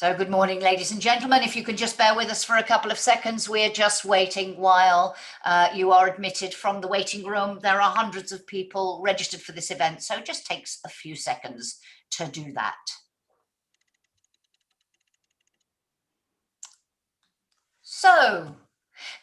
So good morning, ladies and gentlemen. If you could just bear with us for a couple of seconds, we're just waiting while you are admitted from the waiting room. There are hundreds of people registered for this event, so it just takes a few seconds to do that. So,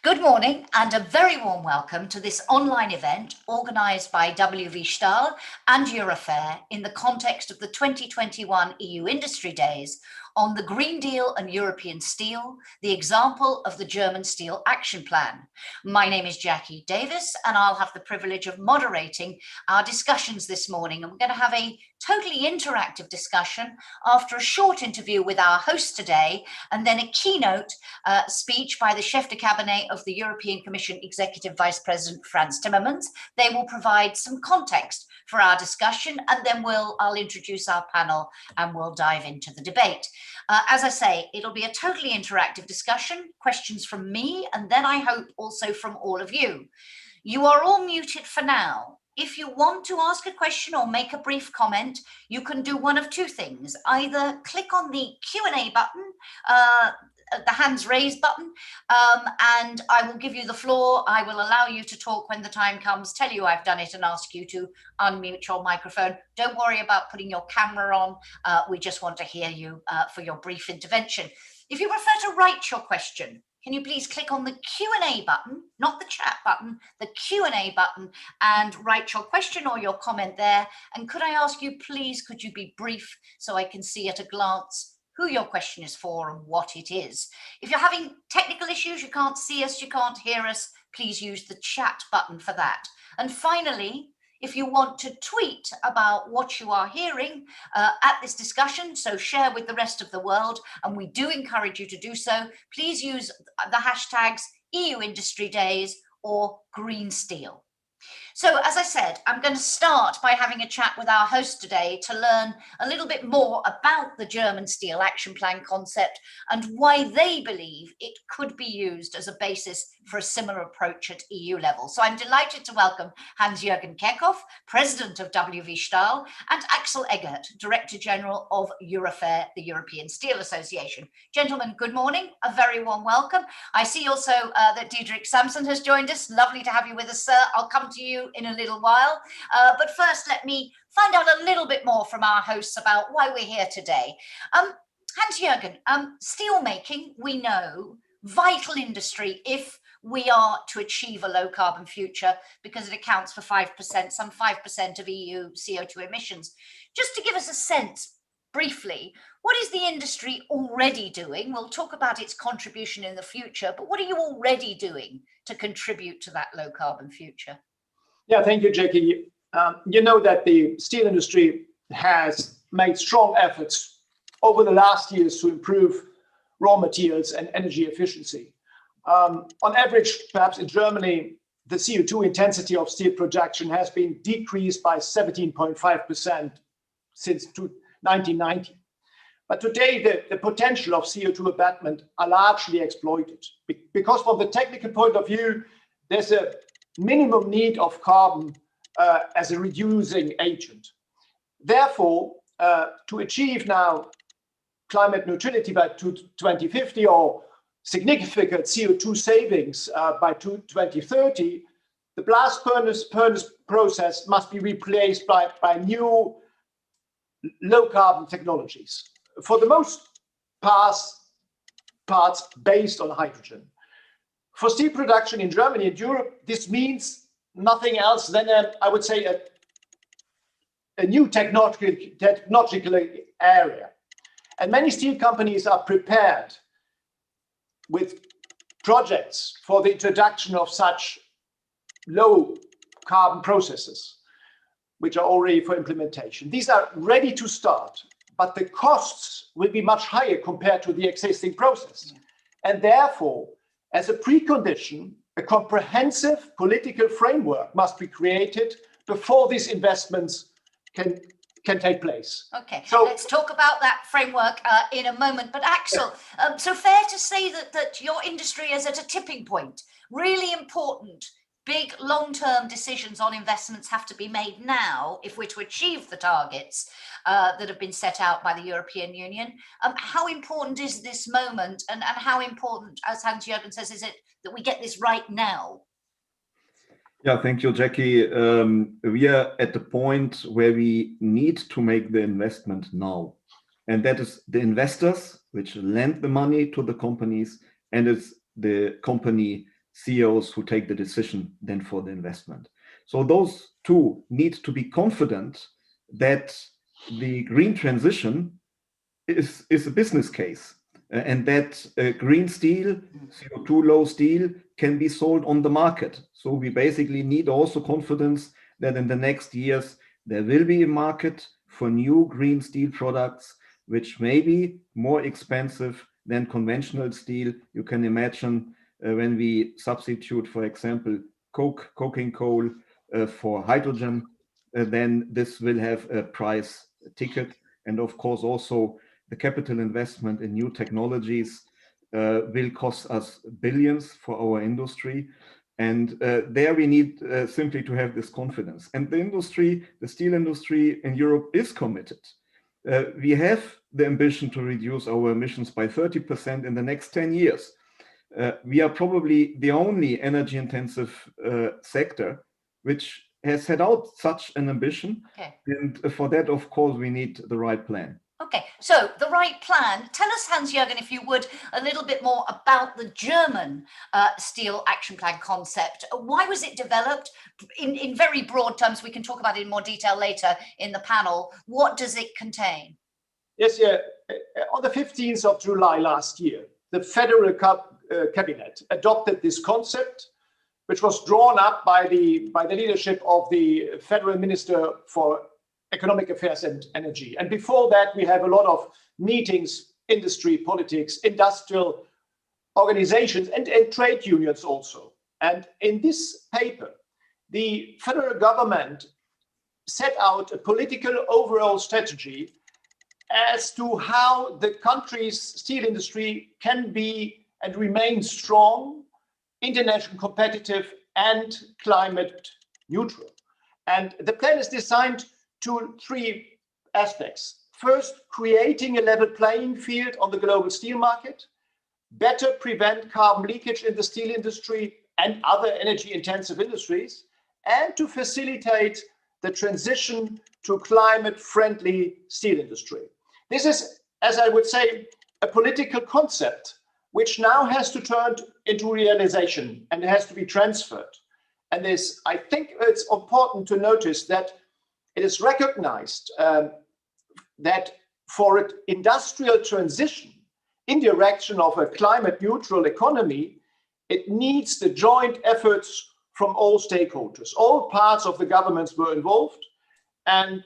good morning and a very warm welcome to this online event organised by WV Stahl and EUROFER in the context of the 2021 EU Industry Days on the Green Deal and European steel, the example of the German Steel Action Plan. My name is Jackie Davis and I'll have the privilege of moderating our discussions this morning. And we're going to have a totally interactive discussion after a short interview with our host today, and then a keynote speech by the Chef de Cabinet of the European Commission Executive Vice President Frans Timmermans. They will provide some context for our discussion, and then I'll introduce our panel and we'll dive into the debate. As I say, it'll be a totally interactive discussion, questions from me, and then I hope also from all of you. You are all muted for now. If you want to ask a question or make a brief comment, you can do one of two things. Either click on the Q&A button, the hands raised button, and I will give you the floor. I will allow you to talk when the time comes, tell you I've done it, and ask you to unmute your microphone. Don't worry about putting your camera on. We just want to hear you for your brief intervention. If you prefer to write your question, can you please click on the Q&A button, not the chat button, the Q&A button, and write your question or your comment there. And could I ask you, please, could you be brief so I can see at a glance who your question is for and what it is. If you're having technical issues, you can't see us, you can't hear us, please use the chat button for that. And finally, if you want to tweet about what you are hearing at this discussion, so share with the rest of the world, and we do encourage you to do so, please use the hashtags EU Industry Days or Green Steel. So, as I said, I'm going to start by having a chat with our host today to learn a little bit more about the German Steel Action Plan concept and why they believe it could be used as a basis for a similar approach at EU level. So I'm delighted to welcome Hans-Jürgen Kerkhoff, President of WV Stahl, and Axel Eggert, Director General of EUROFER, the European Steel Association. Gentlemen, good morning. A very warm welcome. I see also that Diederik Samson has joined us. Lovely to have you with us, sir. I'll come to you in a little while. But first, let me find out a little bit more from our hosts about why we're here today. Hans-Jürgen, steelmaking, we know, vital industry if we are to achieve a low carbon future because it accounts for 5%, some 5% of EU CO2 emissions. Just to give us a sense, briefly, what is the industry already doing? We'll talk about its contribution in the future, but what are you already doing to contribute to that low carbon future? Yeah, thank you, Jackie. You know that the steel industry has made strong efforts over the last years to improve raw materials and energy efficiency. On average, perhaps in Germany, the CO2 intensity of steel production has been decreased by 17.5% since 1990. But today, the potential of CO2 abatement are largely exploited because from the technical point of view, there's a minimum need of carbon as a reducing agent. Therefore, to achieve now climate neutrality by 2050 or significant CO2 savings by 2030, the blast furnace process must be replaced by new low carbon technologies, for the most parts based on hydrogen. For steel production in Germany and Europe, this means nothing else than, I would say, a new technological area. And many steel companies are prepared with projects for the introduction of such low carbon processes, which are already for implementation. These are ready to start, but the costs will be much higher compared to the existing process. And therefore, as a precondition, a comprehensive political framework must be created before these investments can take place. Okay, so let's talk about that framework in a moment. But Axel, so fair to say that your industry is at a tipping point, really important big long-term decisions on investments have to be made now if we're to achieve the targets that have been set out by the European Union. How important is this moment, and how important, as Hans-Jürgen says, is it that we get this right now? Yeah, thank you, Jackie. We are at the point where we need to make the investment now. And that is the investors, which lend the money to the companies, and it's the company CEOs who take the decision then for the investment. So those two need to be confident that the green transition is a business case, and that green steel, CO2 low steel, can be sold on the market. So we basically need also confidence that in the next years there will be a market for new green steel products, which may be more expensive than conventional steel. You can imagine when we substitute, for example, coking coal for hydrogen, then this will have a price ticket. And of course, also the capital investment in new technologies will cost us billions for our industry. And there we need simply to have this confidence. And the industry, the steel industry in Europe is committed. We have the ambition to reduce our emissions by 30% in the next 10 years. We are probably the only energy intensive sector which has set out such an ambition. Okay. And for that, of course, we need the right plan. Okay, so the right plan. Tell us, Hans-Jürgen, if you would, a little bit more about the German Steel Action Plan concept. Why was it developed? In very broad terms, we can talk about it in more detail later in the panel. What does it contain? Yes, yeah. On the 15th of July last year, the Federal Cabinet adopted this concept, which was drawn up by the leadership of the Federal Minister for Economic Affairs and Energy. And before that, we have a lot of meetings, industry, politics, industrial organizations, and trade unions also. And in this paper, the federal government set out a political overall strategy as to how the country's steel industry can be and remain strong, internationally competitive, and climate neutral. And the plan is designed to three aspects. First, creating a level playing field on the global steel market, better prevent carbon leakage in the steel industry and other energy intensive industries, and to facilitate the transition to a climate friendly steel industry. This is, as I would say, a political concept which now has to turn into realization and it has to be transferred. And this, I think it's important to notice that it is recognized that for an industrial transition in direction of a climate neutral economy, it needs the joint efforts from all stakeholders. All parts of the governments were involved. And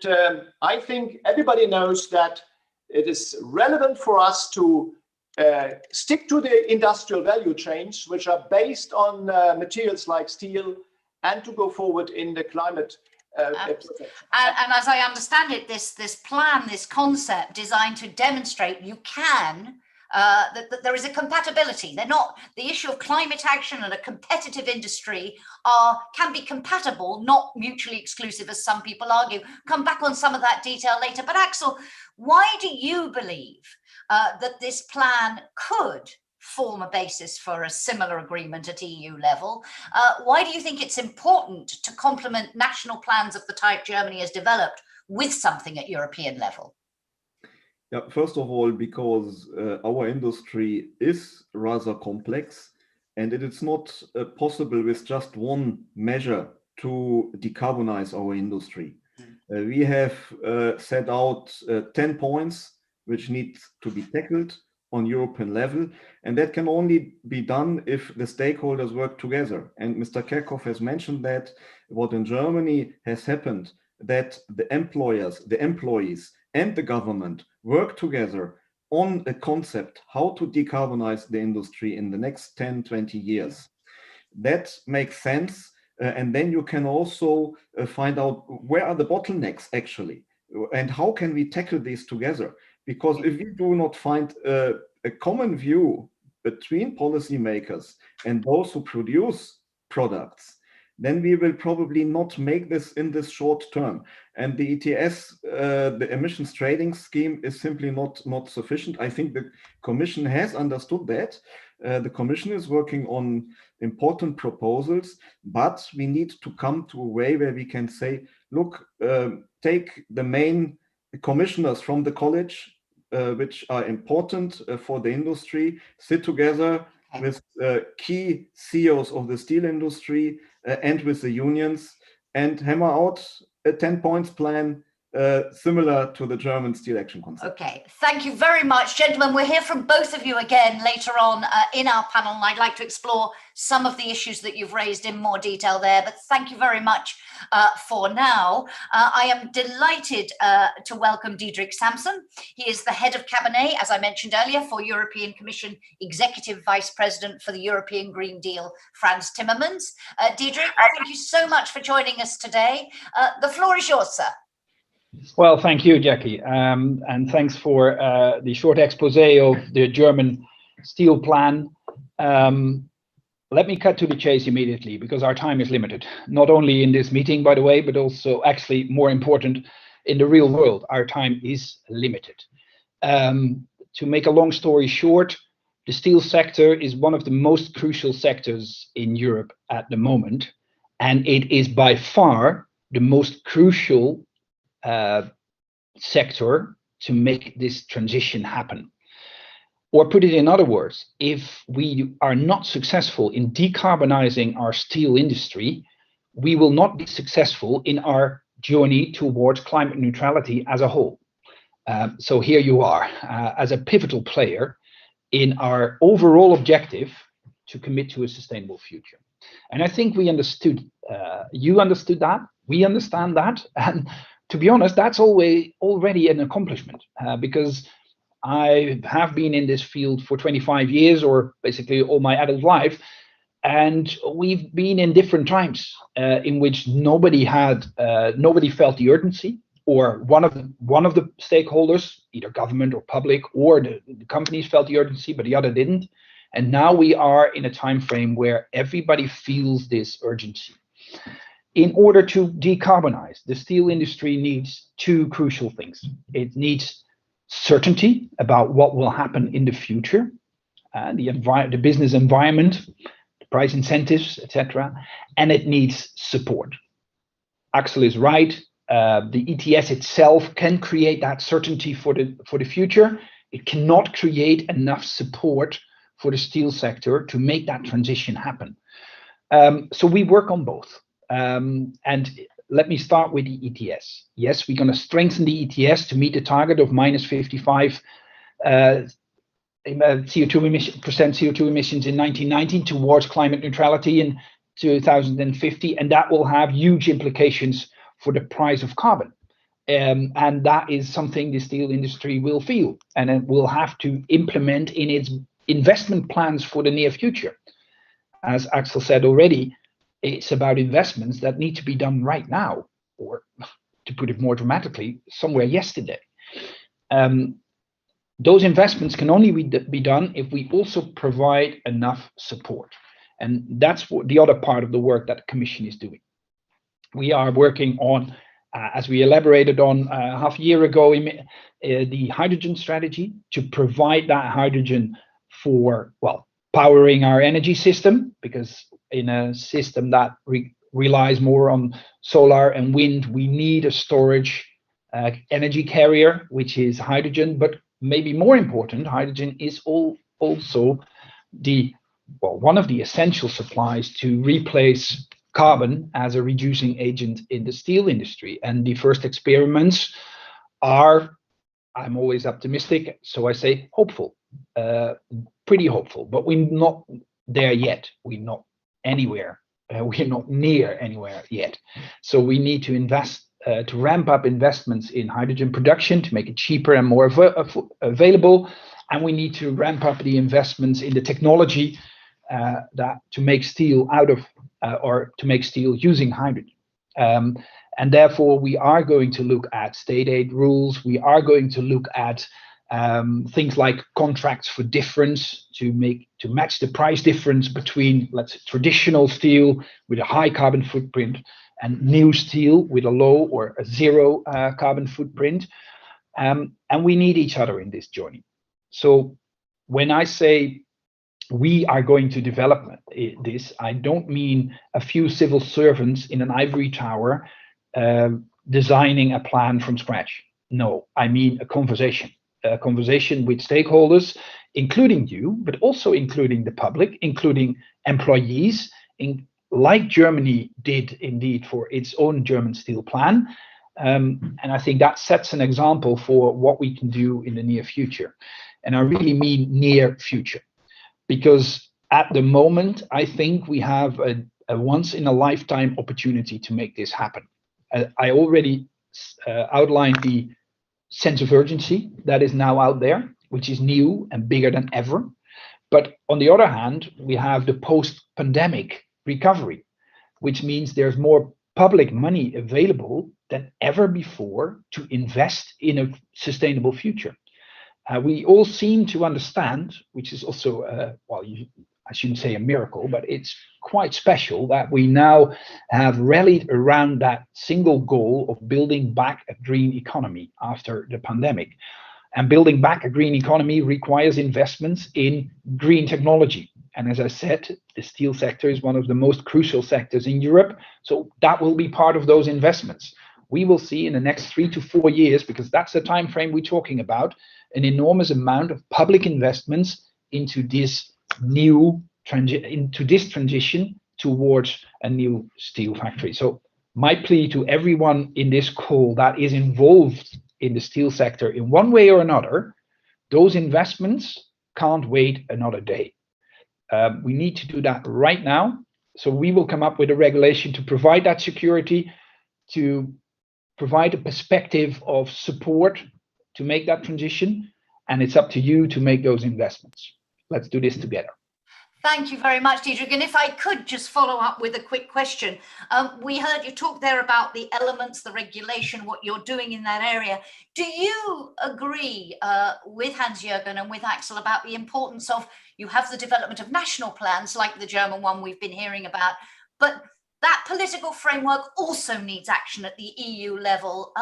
I think everybody knows that it is relevant for us to stick to the industrial value chains, which are based on materials like steel, and to go forward in the climate protection. And as I understand it, this plan, this concept designed to demonstrate you can, that there is a compatibility. They're not, the issue of climate action and a competitive industry can be compatible, not mutually exclusive, as some people argue. Come back on some of that detail later. But Axel, why do you believe that this plan could form a basis for a similar agreement at EU level? Why do you think it's important to complement national plans of the type Germany has developed with something at European level? Yeah, first of all, because our industry is rather complex, and it is not possible with just one measure to decarbonize our industry. We have set out 10 points which need to be tackled on European level, and that can only be done if the stakeholders work together. And Mr. Kerkhoff has mentioned that what in Germany has happened, that the employers, the employees, and the government work together on a concept how to decarbonize the industry in the next 10, 20 years. That makes sense. And then you can also find out where are the bottlenecks actually, and how can we tackle these together? Because if we do not find a common view between policymakers and those who produce products, then we will probably not make this in this short term. And the ETS, the emissions trading scheme, is simply not sufficient. I think the Commission has understood that. The Commission is working on important proposals, but we need to come to a way where we can say, look, take the main commissioners from the college, which are important for the industry, sit together with key CEOs of the steel industry and with the unions, and hammer out a 10 points plan similar to the German steel action concept. Okay, thank you very much, gentlemen. We'll hear from both of you again later on in our panel, and I'd like to explore some of the issues that you've raised in more detail there, but thank you very much for now. I am delighted to welcome Diederik Samson. He is the head of cabinet, as I mentioned earlier, for European Commission Executive Vice President for the European Green Deal, Frans Timmermans. Diederik, thank you so much for joining us today. The floor is yours, sir. Well, thank you, Jackie, and thanks for the short expose of the German steel plan. Let me cut to the chase immediately, because our time is limited, not only in this meeting, by the way, but also actually more important in the real world. Our time is limited. To make a long story short, the steel sector is one of the most crucial sectors in Europe at the moment, and it is by far the most crucial sector to make this transition happen. Or put it in other words, if we are not successful in decarbonizing our steel industry, we will not be successful in our journey towards climate neutrality as a whole. So here you are, as a pivotal player in our overall objective to commit to a sustainable future. And I think we understood, you understood that, we understand that, and to be honest, that's already an accomplishment, because I have been in this field for 25 years, or basically all my adult life, and we've been in different times in which nobody felt the urgency, or one of the stakeholders, either government or public, or the companies felt the urgency, but the other didn't. And now we are in a time frame where everybody feels this urgency. In order to decarbonize, the steel industry needs two crucial things. It needs certainty about what will happen in the future, the business environment, the price incentives, etc., and it needs support. Axel is right. The ETS itself can create that certainty for the future. It cannot create enough support for the steel sector to make that transition happen. So we work on both. And let me start with the ETS. Yes, we're going to strengthen the ETS to meet the target of minus 55% CO2 emissions in 1990 towards climate neutrality in 2050, and that will have huge implications for the price of carbon. And that is something the steel industry will feel, and it will have to implement in its investment plans for the near future. As Axel said already, it's about investments that need to be done right now, or to put it more dramatically, somewhere yesterday. Those investments can only be done if we also provide enough support. And that's what the other part of the work that the Commission is doing. We are working on, as we elaborated on half a year ago, the hydrogen strategy to provide that hydrogen for, well, powering our energy system, because in a system that relies more on solar and wind, we need a storage energy carrier, which is hydrogen. But maybe more important, hydrogen is also one of the essential supplies to replace carbon as a reducing agent in the steel industry. And the first experiments are, I'm always optimistic, so I say hopeful, pretty hopeful, but we're not there yet. We're not anywhere. We're not near anywhere yet. So we need to invest, to ramp up investments in hydrogen production to make it cheaper and more available. And we need to ramp up the investments in the technology to make steel to make steel using hydrogen. And therefore, we are going to look at state aid rules. We are going to look at things like contracts for difference to match the price difference between, let's say, traditional steel with a high carbon footprint and new steel with a low or a zero carbon footprint. And we need each other in this journey. So when I say we are going to develop this, I don't mean a few civil servants in an ivory tower designing a plan from scratch. No, I mean a conversation with stakeholders, including you, but also including the public, including employees, like Germany did indeed for its own German steel plan. And I think that sets an example for what we can do in the near future. And I really mean near future, because at the moment, I think we have a once in a lifetime opportunity to make this happen. I already outlined the sense of urgency that is now out there, which is new and bigger than ever. But on the other hand, we have the post-pandemic recovery, which means there's more public money available than ever before to invest in a sustainable future. We all seem to understand, which is also, I shouldn't say a miracle, but it's quite special that we now have rallied around that single goal of building back a green economy after the pandemic. And building back a green economy requires investments in green technology. And as I said, the steel sector is one of the most crucial sectors in Europe. So that will be part of those investments. We will see in the next 3 to 4 years, because that's the time frame we're talking about, an enormous amount of public investments into this transition towards a new steel factory. So my plea to everyone in this call that is involved in the steel sector in one way or another, those investments can't wait another day. We need to do that right now. So we will come up with a regulation to provide that security, to provide a perspective of support to make that transition. And it's up to you to make those investments. Let's do this together. Thank you very much, Diederik. And if I could just follow up with a quick question. We heard you talk there about the elements, the regulation, what you're doing in that area. Do you agree with Hans-Jürgen and with Axel about the importance of, you have the development of national plans like the German one we've been hearing about, but that political framework also needs action at the EU level?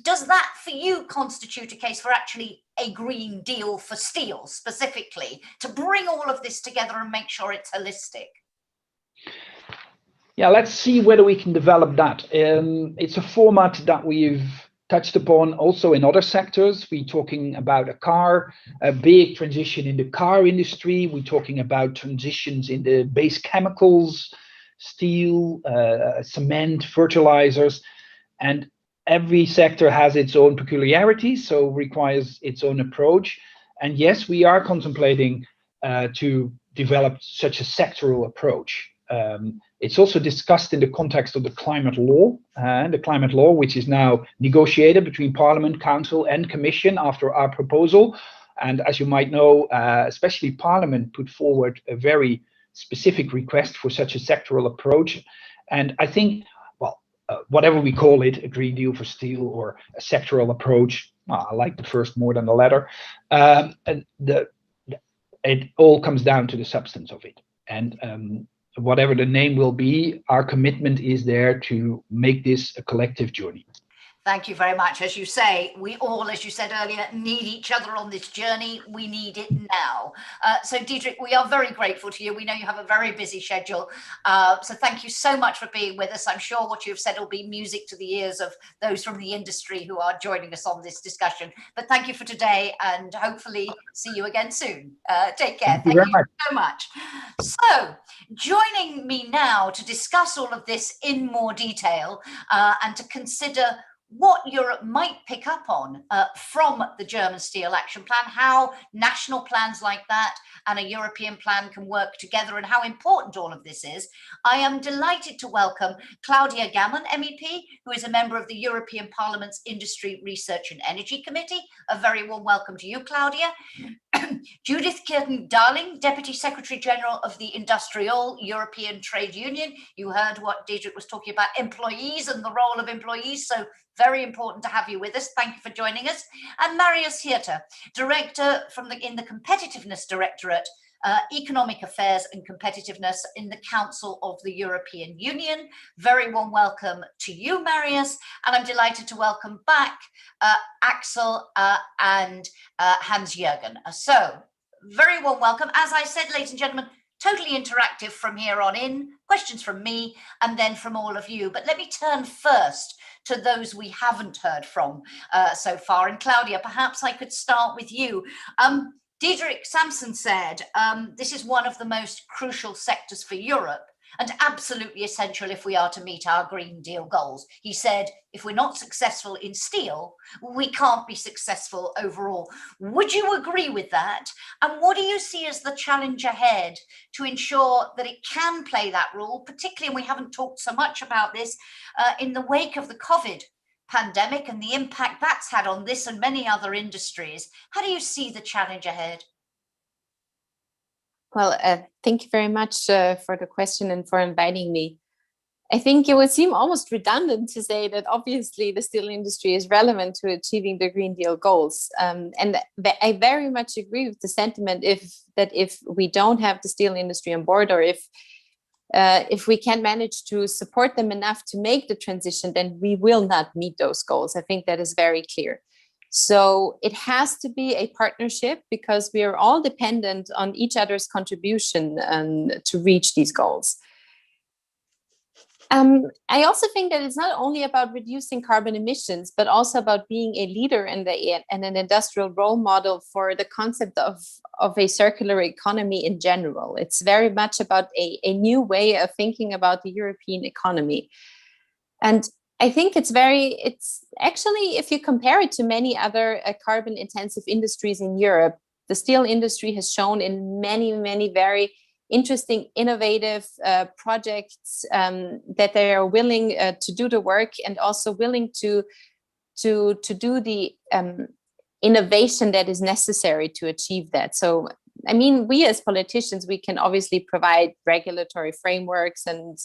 Does that, for you, constitute a case for actually a Green Deal for steel specifically, to bring all of this together and make sure it's holistic? Yeah, let's see whether we can develop that. It's a format that we've touched upon also in other sectors. We're talking about a big transition in the car industry. We're talking about transitions in the base chemicals, steel, cement, fertilizers, and every sector has its own peculiarities, so requires its own approach. And yes, we are contemplating to develop such a sectoral approach. It's also discussed in the context of the climate law, which is now negotiated between Parliament, Council, and Commission after our proposal. And as you might know, especially Parliament put forward a very specific request for such a sectoral approach. And I think, whatever we call it, a Green Deal for steel or a sectoral approach, I like the first more than the latter. It all comes down to the substance of it. And whatever the name will be, our commitment is there to make this a collective journey. Thank you very much. As you say, we all, as you said earlier, need each other on this journey. We need it now. So Diederik, we are very grateful to you. We know you have a very busy schedule. So thank you so much for being with us. I'm sure what you've said will be music to the ears of those from the industry who are joining us on this discussion. But thank you for today, and hopefully see you again soon. Take care. Thank you so much. So joining me now to discuss all of this in more detail and to consider what Europe might pick up on from the German Steel Action Plan, how national plans like that and a European plan can work together, and how important all of this is. I am delighted to welcome Claudia Gammon, MEP, who is a member of the European Parliament's Industry, Research and Energy Committee. A very warm welcome to you, Claudia. Judith Kirton-Darling, Deputy Secretary General of the Industrial European Trade Union. You heard what Diederik was talking about, employees and the role of employees. So Very important to have you with us. Thank you for joining us. And Marius Hirte, Director in the Competitiveness Directorate, Economic Affairs and Competitiveness in the Council of the European Union. Very warm welcome to you, Marius. And I'm delighted to welcome back Axel and Hans-Jürgen. So, very warm welcome. As I said, ladies and gentlemen, totally interactive from here on in. Questions from me and then from all of you. But let me turn first to those we haven't heard from so far. And Claudia, perhaps I could start with you. Diederik Samson said, this is one of the most crucial sectors for Europe and absolutely essential if we are to meet our Green Deal goals. He said, if we're not successful in steel, we can't be successful overall. Would you agree with that? And what do you see as the challenge ahead to ensure that it can play that role, particularly, and we haven't talked so much about this, in the wake of the COVID pandemic and the impact that's had on this and many other industries? How do you see the challenge ahead? Well, thank you very much for the question and for inviting me. I think it would seem almost redundant to say that obviously the steel industry is relevant to achieving the Green Deal goals. And I very much agree with the sentiment that if we don't have the steel industry on board, or if we can't manage to support them enough to make the transition, then we will not meet those goals. I think that is very clear. So it has to be a partnership because we are all dependent on each other's contribution to reach these goals. I also think that it's not only about reducing carbon emissions, but also about being a leader and an industrial role model for the concept of a circular economy in general. It's very much about a new way of thinking about the European economy. And I think it's actually, if you compare it to many other carbon intensive industries in Europe, the steel industry has shown in many, many very interesting, innovative projects that they are willing to do the work and also willing to do the innovation that is necessary to achieve that. So, I mean, we as politicians, we can obviously provide regulatory frameworks and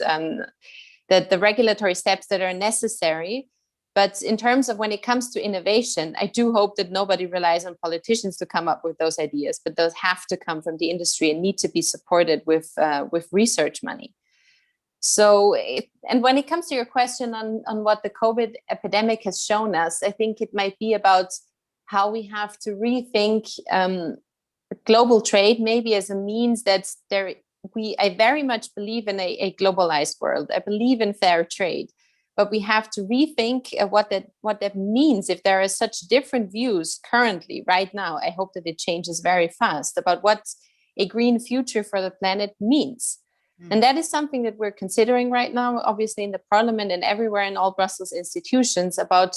the regulatory steps that are necessary. But in terms of when it comes to innovation, I do hope that nobody relies on politicians to come up with those ideas, but those have to come from the industry and need to be supported with research money. So, and when it comes to your question on what the COVID epidemic has shown us, I think it might be about how we have to rethink global trade, maybe as a means that I very much believe in a globalized world. I believe in fair trade. But we have to rethink what that means if there are such different views currently, right now. I hope that it changes very fast about what a green future for the planet means. And that is something that we're considering right now, obviously in the parliament and everywhere in all Brussels institutions, about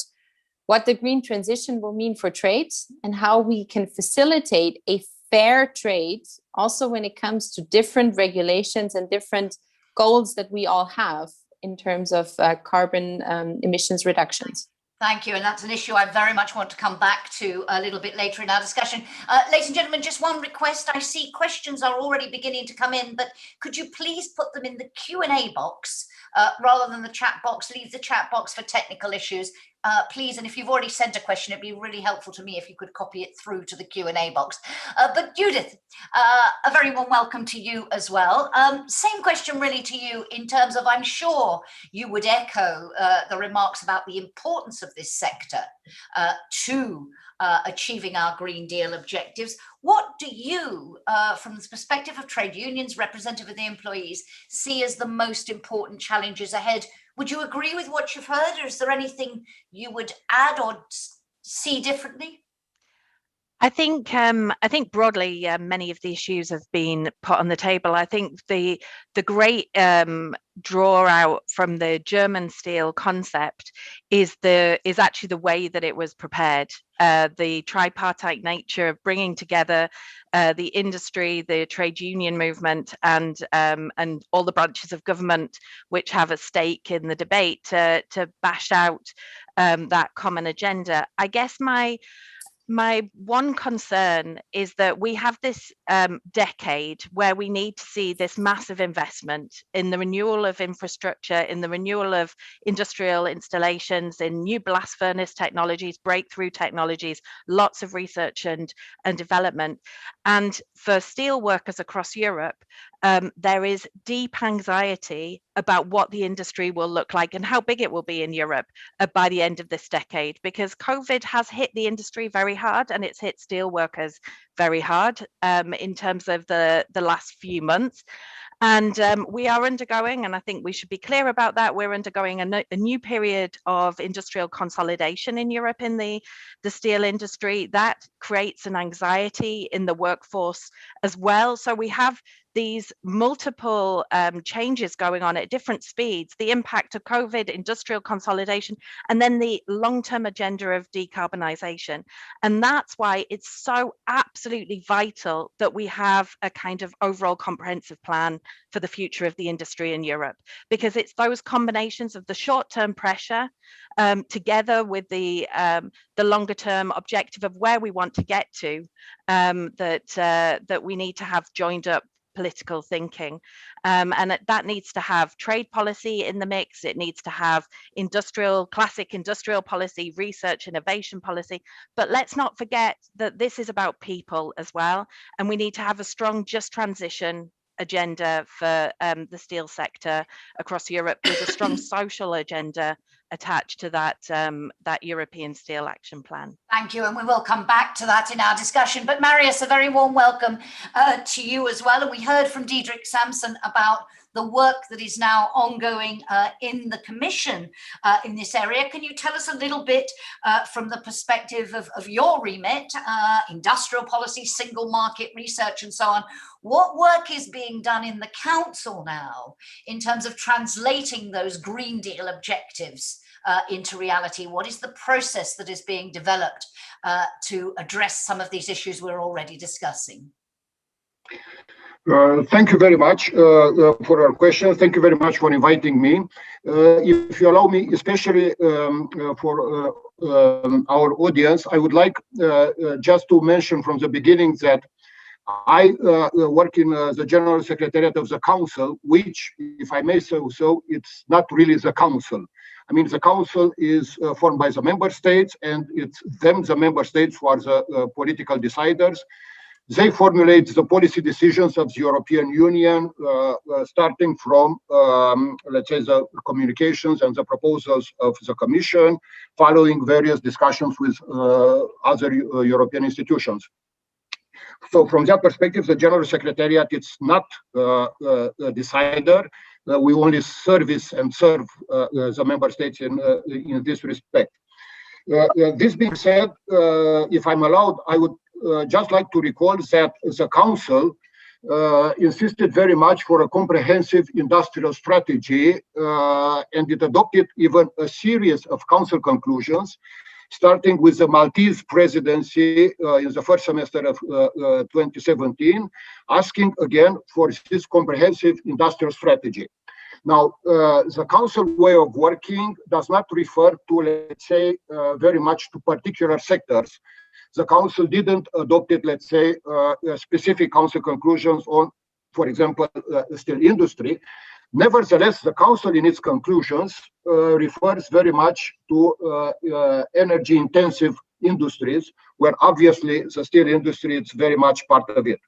what the green transition will mean for trade and how we can facilitate a fair trade, also when it comes to different regulations and different goals that we all have in terms of carbon emissions reductions. Thank you. And that's an issue I very much want to come back to a little bit later in our discussion. Ladies and gentlemen, just one request. I see questions are already beginning to come in, but could you please put them in the Q&A box rather than the chat box? Leave the chat box for technical issues. Please, and if you've already sent a question, it'd be really helpful to me if you could copy it through to the Q&A box. But Judith, a very warm welcome to you as well. Same question really to you in terms of, I'm sure you would echo the remarks about the importance of this sector to achieving our Green Deal objectives. What do you, from the perspective of trade unions, representative of the employees, see as the most important challenges ahead? Would you agree with what you've heard, or is there anything you would add or see differently? I think broadly many of the issues have been put on the table. I think the great draw out from the German steel concept is actually the way that it was prepared. The tripartite nature of bringing together the industry, the trade union movement, and all the branches of government which have a stake in the debate to bash out that common agenda. I guess my my one concern is that we have this decade where we need to see this massive investment in the renewal of infrastructure, in the renewal of industrial installations, in new blast furnace technologies, breakthrough technologies, lots of research and development. And for steel workers across Europe, there is deep anxiety about what the industry will look like and how big it will be in Europe by the end of this decade, because COVID has hit the industry very hard, and it's hit steel workers very hard in terms of the last few months. And we are undergoing, and I think we should be clear about that, we're undergoing a new period of industrial consolidation in Europe in the steel industry. That creates an anxiety in the workforce as well. So we have these multiple changes going on at different speeds, the impact of COVID, industrial consolidation, and then the long-term agenda of decarbonisation. And that's why it's so absolutely vital that we have a kind of overall comprehensive plan for the future of the industry in Europe, because it's those combinations of the short-term pressure together with the longer-term objective of where we want to get to that we need to have joined up political thinking, and that needs to have trade policy in the mix. It needs to have classic industrial policy, research, innovation policy. But let's not forget that this is about people as well, and we need to have a strong just transition agenda for the steel sector across Europe, with a strong social agenda attached to that European Steel Action Plan. Thank you, and we will come back to that in our discussion. But Marius, a very warm welcome to you as well. And we heard from Diederik Samson about the work that is now ongoing in the Commission in this area. Can you tell us a little bit from the perspective of your remit, industrial policy, single market research and so on, what work is being done in the Council now in terms of translating those Green Deal objectives into reality? What is the process that is being developed to address some of these issues we're already discussing? Thank you very much for your question. Thank you very much for inviting me. If you allow me, especially for our audience, I would like just to mention from the beginning that I work in the General Secretariat of the Council, which, if I may say so, it's not really the Council. I mean, the Council is formed by the member states, and it's them, the member states, who are the political deciders. They formulate the policy decisions of the European Union, starting from, let's say, the communications and the proposals of the Commission, following various discussions with other European institutions. So from that perspective, the General Secretariat, it's not a decider. We only service and serve the member states in this respect. This being said, if I'm allowed, I would just like to recall that the Council insisted very much for a comprehensive industrial strategy, and it adopted even a series of Council conclusions, starting with the Maltese presidency in the first semester of 2017, asking again for this comprehensive industrial strategy. Now, the Council way of working does not refer to, let's say, very much to particular sectors. The Council didn't adopt it, let's say, specific Council conclusions on, for example, the steel industry. Nevertheless, the Council in its conclusions refers very much to energy-intensive industries, where obviously the steel industry is very much part of it.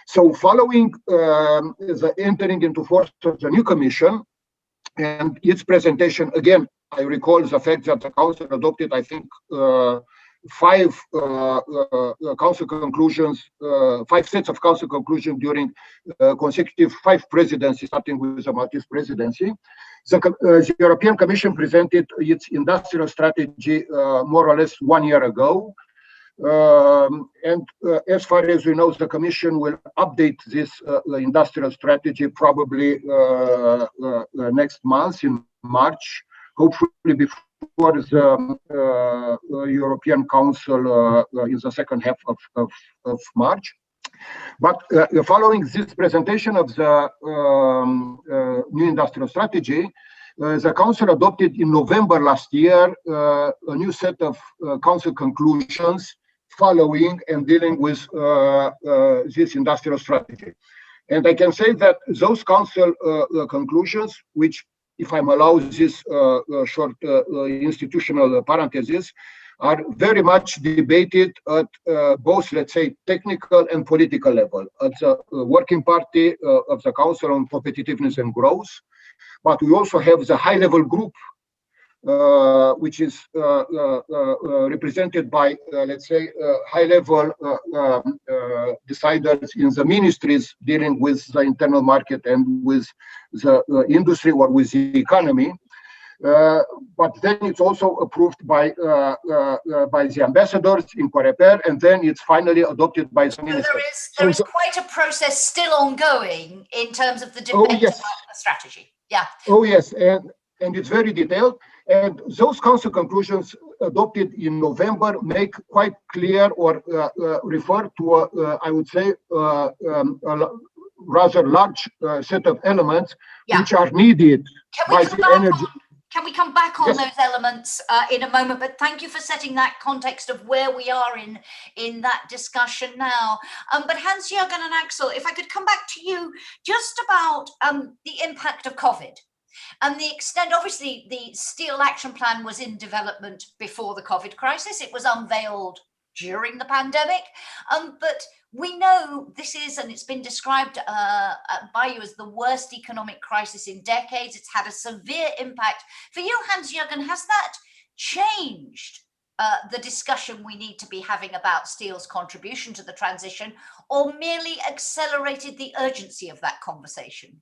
So following the entering into force of the new Commission and its presentation, again, I recall the fact that the Council adopted, I think, 5 Council conclusions, 5 sets of Council conclusions during consecutive 5 presidencies, starting with the Maltese presidency. The European Commission presented its industrial strategy more or less 1 year ago. And as far as we know, the Commission will update this industrial strategy probably next month in March, hopefully before the European Council in the second half of March. But following this presentation of the new industrial strategy, the Council adopted in November last year a new set of Council conclusions following and dealing with this industrial strategy. And I can say that those council conclusions, which, if I'm allowed this short institutional parenthesis, are very much debated at both, let's say, technical and political level, at the working party of the Council on Competitiveness and Growth. But we also have the high-level group, which is represented by, let's say, high-level deciders in the ministries dealing with the internal market and with the industry or with the economy. But then it's also approved by the ambassadors in Coreper, and then it's finally adopted by the ministers. There is quite a process still ongoing in terms of the debate about the strategy. Yeah. Oh yes, and it's very detailed. And those council conclusions adopted in November make quite clear or refer to, I would say, a rather large set of elements which are needed by the energy. Can we come back on those elements in a moment? But thank you for setting that context of where we are in that discussion now. But Hans-Jürgen and Axel, if I could come back to you just about the impact of COVID and the extent. Obviously, the Steel Action Plan was in development before the COVID crisis. It was unveiled during the pandemic. But we know this is, and it's been described by you as the worst economic crisis in decades. It's had a severe impact. For you, Hans-Jürgen, has that changed the discussion we need to be having about steel's contribution to the transition, or merely accelerated the urgency of that conversation?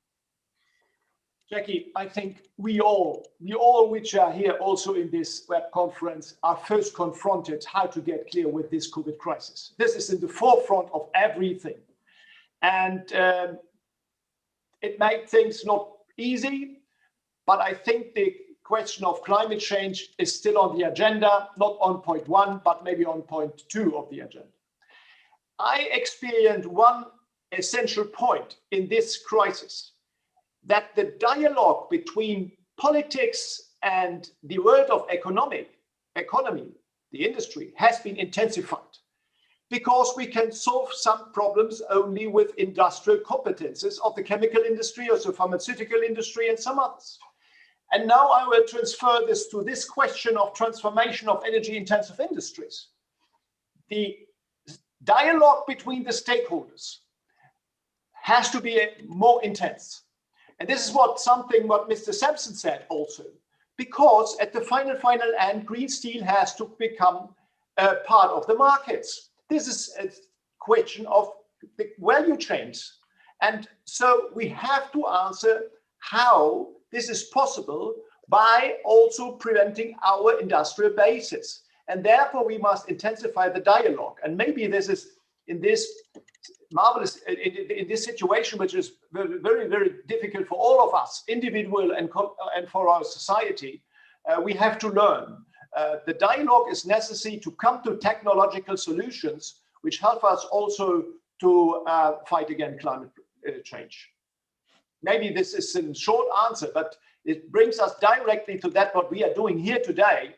Jackie, I think we all which are here also in this web conference are first confronted how to get clear with this COVID crisis. This is in the forefront of everything. And it made things not easy, but I think the question of climate change is still on the agenda, not on point 1, but maybe on point 2 of the agenda. I experienced one essential point in this crisis, that the dialogue between politics and the world of economy, the industry, has been intensified, because we can solve some problems only with industrial competences of the chemical industry or the pharmaceutical industry and some others. And now I will transfer this to this question of transformation of energy-intensive industries. The dialogue between the stakeholders has to be more intense. And this is what Mr. Sampson said also, because at the final end, green steel has to become a part of the markets. This is a question of the value chains. And so we have to answer how this is possible by also preventing our industrial bases. And therefore we must intensify the dialogue. And maybe this is in this marvelous, in this situation, which is very, very difficult for all of us, individual and for our society, we have to learn. The dialogue is necessary to come to technological solutions which help us also to fight against climate change. Maybe this is a short answer, but it brings us directly to that what we are doing here today,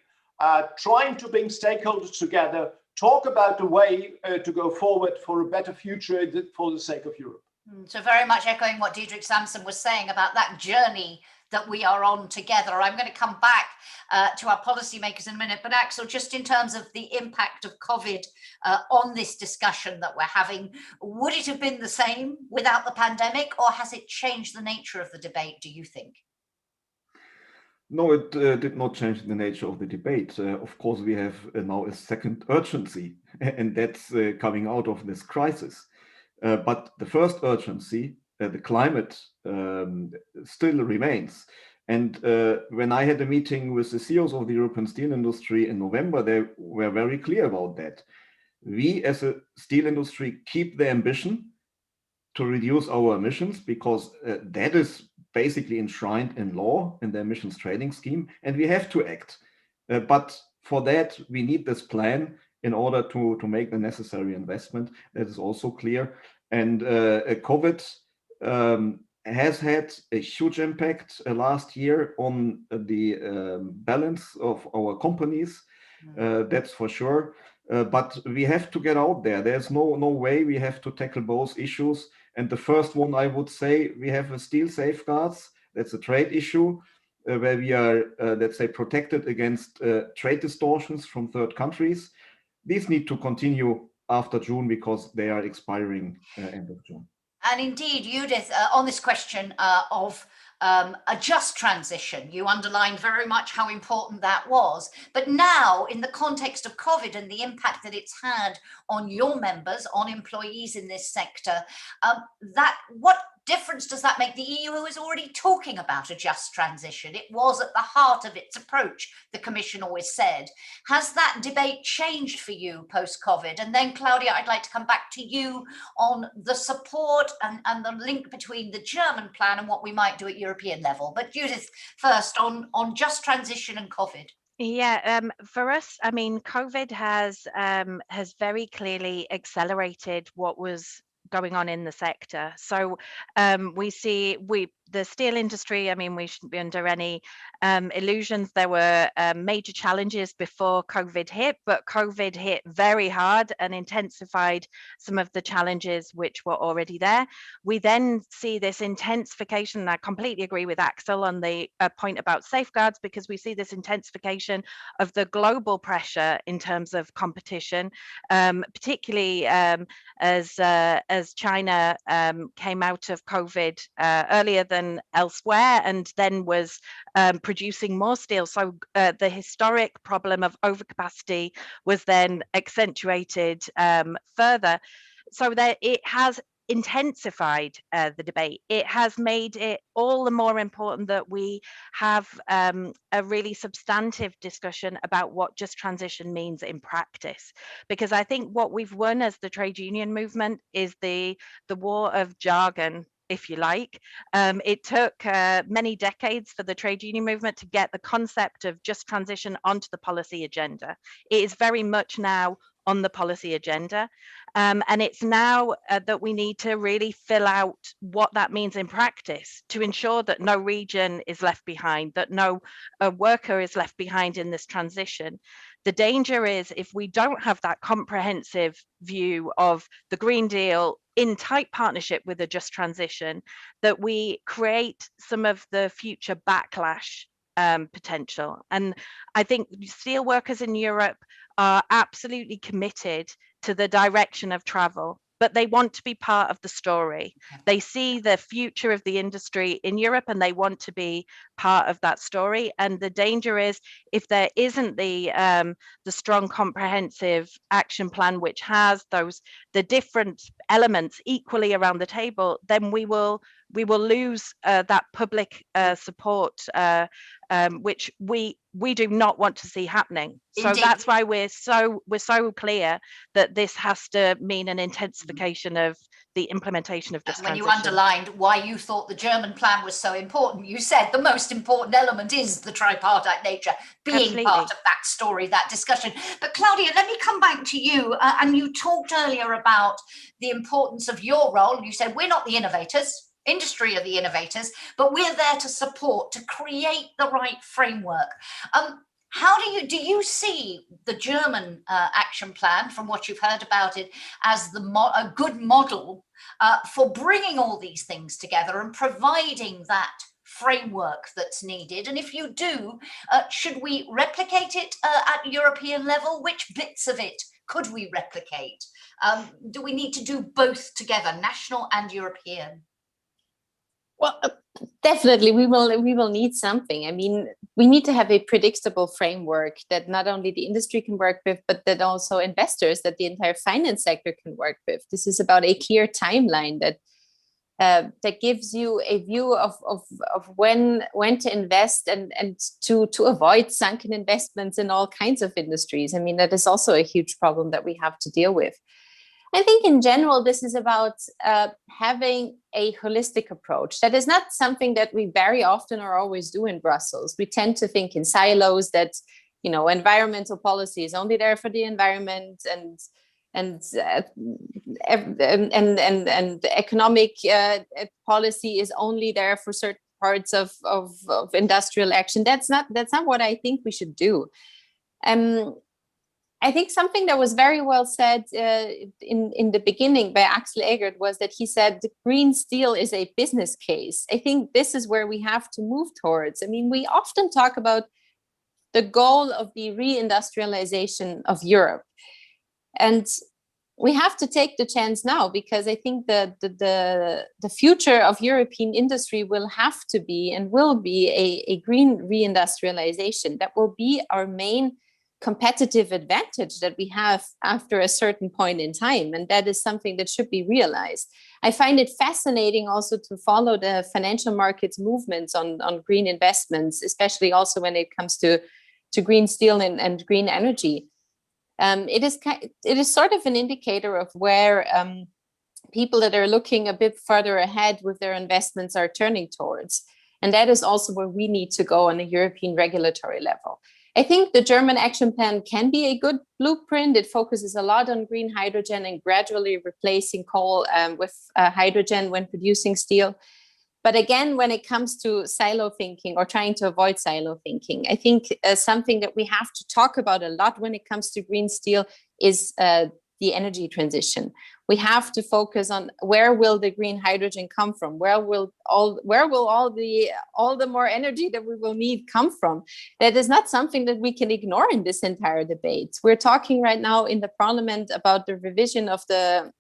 trying to bring stakeholders together, talk about the way to go forward for a better future for the sake of Europe. So very much echoing what Diederik Samson was saying about that journey that we are on together. I'm going to come back to our policymakers in a minute, but Axel, just in terms of the impact of COVID on this discussion that we're having, would it have been the same without the pandemic, or has it changed the nature of the debate, do you think? No, it did not change the nature of the debate. Of course, we have now a second urgency, and that's coming out of this crisis. But the first urgency, the climate, still remains. And when I had a meeting with the CEOs of the European steel industry in November, they were very clear about that. We as a steel industry keep the ambition to reduce our emissions, because that is basically enshrined in law, in the emissions trading scheme, and we have to act. But for that, we need this plan in order to make the necessary investment. That is also clear. And COVID has had a huge impact last year on the balance of our companies, that's for sure. But we have to get out there. There's no way. We have to tackle both issues. And the first one, I would say, we have a steel safeguards. That's a trade issue where we are, let's say, protected against trade distortions from third countries. These need to continue after June because they are expiring end of June. And indeed, Judith, on this question of a just transition, you underlined very much how important that was. But now, in the context of COVID and the impact that it's had on your members, on employees in this sector, what difference does that make? The EU is already talking about a just transition. It was at the heart of its approach, the Commission always said. Has that debate changed for you post-COVID? And then, Claudia, I'd like to come back to you on the support and the link between the German plan and what we might do at European level. But Judith, first on just transition and COVID. Yeah, for us, I mean, COVID has very clearly accelerated what was going on in the sector. So we see the steel industry, I mean, we shouldn't be under any illusions. There were major challenges before COVID hit, but COVID hit very hard and intensified some of the challenges which were already there. We then see this intensification, and I completely agree with Axel on the point about safeguards, because we see this intensification of the global pressure in terms of competition, particularly as China came out of COVID earlier than elsewhere and then was producing more steel. So the historic problem of overcapacity was then accentuated further. So that it has intensified the debate. It has made it all the more important that we have a really substantive discussion about what just transition means in practice. Because I think what we've won as the trade union movement is the war of jargon, if you like. It took many decades for the trade union movement to get the concept of just transition onto the policy agenda. It is very much now on the policy agenda. And it's now that we need to really fill out what that means in practice to ensure that no region is left behind, that no worker is left behind in this transition. The danger is if we don't have that comprehensive view of the Green Deal in tight partnership with a just transition, that we create some of the future backlash potential. And I think steel workers in Europe are absolutely committed to the direction of travel, but they want to be part of the story. They see the future of the industry in Europe and they want to be part of that story. And the danger is if there isn't the strong comprehensive action plan which has the different elements equally around the table, then we will lose that public support, which we do not want to see happening. So Indeed. That's why we're so clear that this has to mean an intensification of the implementation of just transition. When you underlined why you thought the German plan was so important, you said the most important element is the tripartite nature, being Absolutely. part of that story, that discussion. But Claudia, let me come back to you. And you talked earlier about the importance of your role. You said we're not the innovators. Industry are the innovators, but we're there to support, to create the right framework. How do you see the German action plan, from what you've heard about it, as a good model for bringing all these things together and providing that framework that's needed? And if you do, should we replicate it at European level? Which bits of it could we replicate? Do we need to do both together, national and European? Well, definitely, we will need something. I mean, we need to have a predictable framework that not only the industry can work with, but that also investors, that the entire finance sector can work with. This is about a clear timeline that gives you a view of when to invest and to avoid sunken investments in all kinds of industries. I mean, that is also a huge problem that we have to deal with. I think in general, this is about having a holistic approach. That is not something that we very often or always do in Brussels. We tend to think in silos that, environmental policy is only there for the environment and economic policy is only there for certain parts of industrial action. That's not what I think we should do. I think something that was very well said in the beginning by Axel Egert was that he said the green steel is a business case. I think this is where we have to move towards. I mean, we often talk about the goal of the reindustrialization of Europe. And we have to take the chance now, because I think the future of European industry will have to be and will be a green reindustrialization. That will be our main competitive advantage that we have after a certain point in time. And that is something that should be realized. I find it fascinating also to follow the financial markets movements on green investments, especially also when it comes to green steel and green energy. It is sort of an indicator of where people that are looking a bit further ahead with their investments are turning towards. And that is also where we need to go on a European regulatory level. I think the German action plan can be a good blueprint. It focuses a lot on green hydrogen and gradually replacing coal with hydrogen when producing steel. But again, when it comes to silo thinking or trying to avoid silo thinking, I think something that we have to talk about a lot when it comes to green steel is the energy transition. We have to focus on where will the green hydrogen come from? Where will all the more energy that we will need come from? That is not something that we can ignore in this entire debate. We're talking right now in the Parliament about the revision of the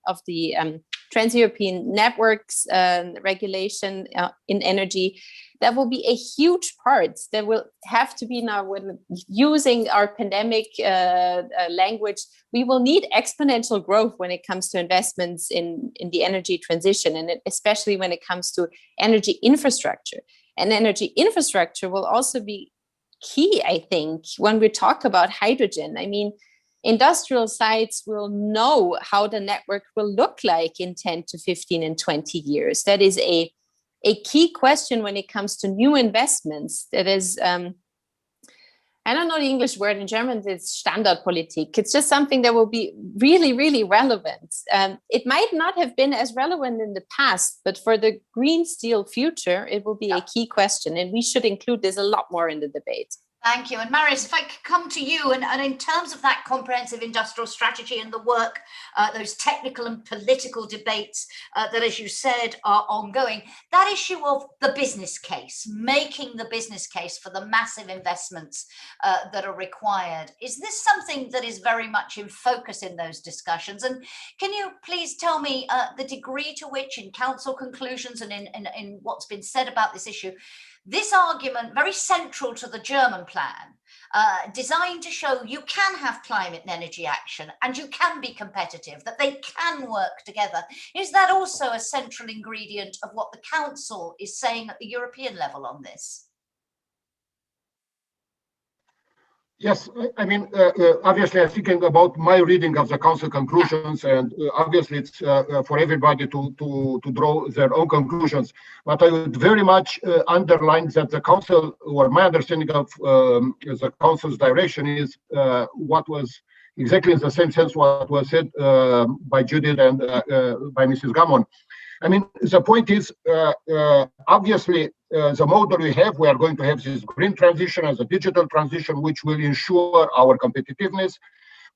Trans-European networks regulation in energy. That will be a huge part that will have to be now, when using our pandemic language, we will need exponential growth when it comes to investments in the energy transition, and especially when it comes to energy infrastructure. And energy infrastructure will also be key, I think, when we talk about hydrogen. I mean, industrial sites will know how the network will look like in 10 to 15 and 20 years. That is a key question when it comes to new investments. That is, I don't know the English word. In German, it's Standardpolitik. It's just something that will be really, really relevant. It might not have been as relevant in the past, but for the green steel future, it will be a key question. And we should include this a lot more in the debate. Thank you. And Marius, if I could come to you, and in terms of that comprehensive industrial strategy and the work, those technical and political debates that, as you said, are ongoing, that issue of the business case, making the business case for the massive investments that are required, is this something that is very much in focus in those discussions? And can you please tell me the degree to which in council conclusions and in what's been said about this issue, this argument, very central to the German plan, designed to show you can have climate and energy action and you can be competitive, that they can work together. Is that also a central ingredient of what the Council is saying at the European level on this? Yes, I mean, obviously, I'm thinking about my reading of the Council conclusions, and obviously it's for everybody to draw their own conclusions. But I would very much underline that the Council, or my understanding of the Council's direction is what was exactly in the same sense what was said by Judith and by Mrs. Gammon. I mean, the point is, obviously, the model we have, we are going to have this green transition as a digital transition, which will ensure our competitiveness.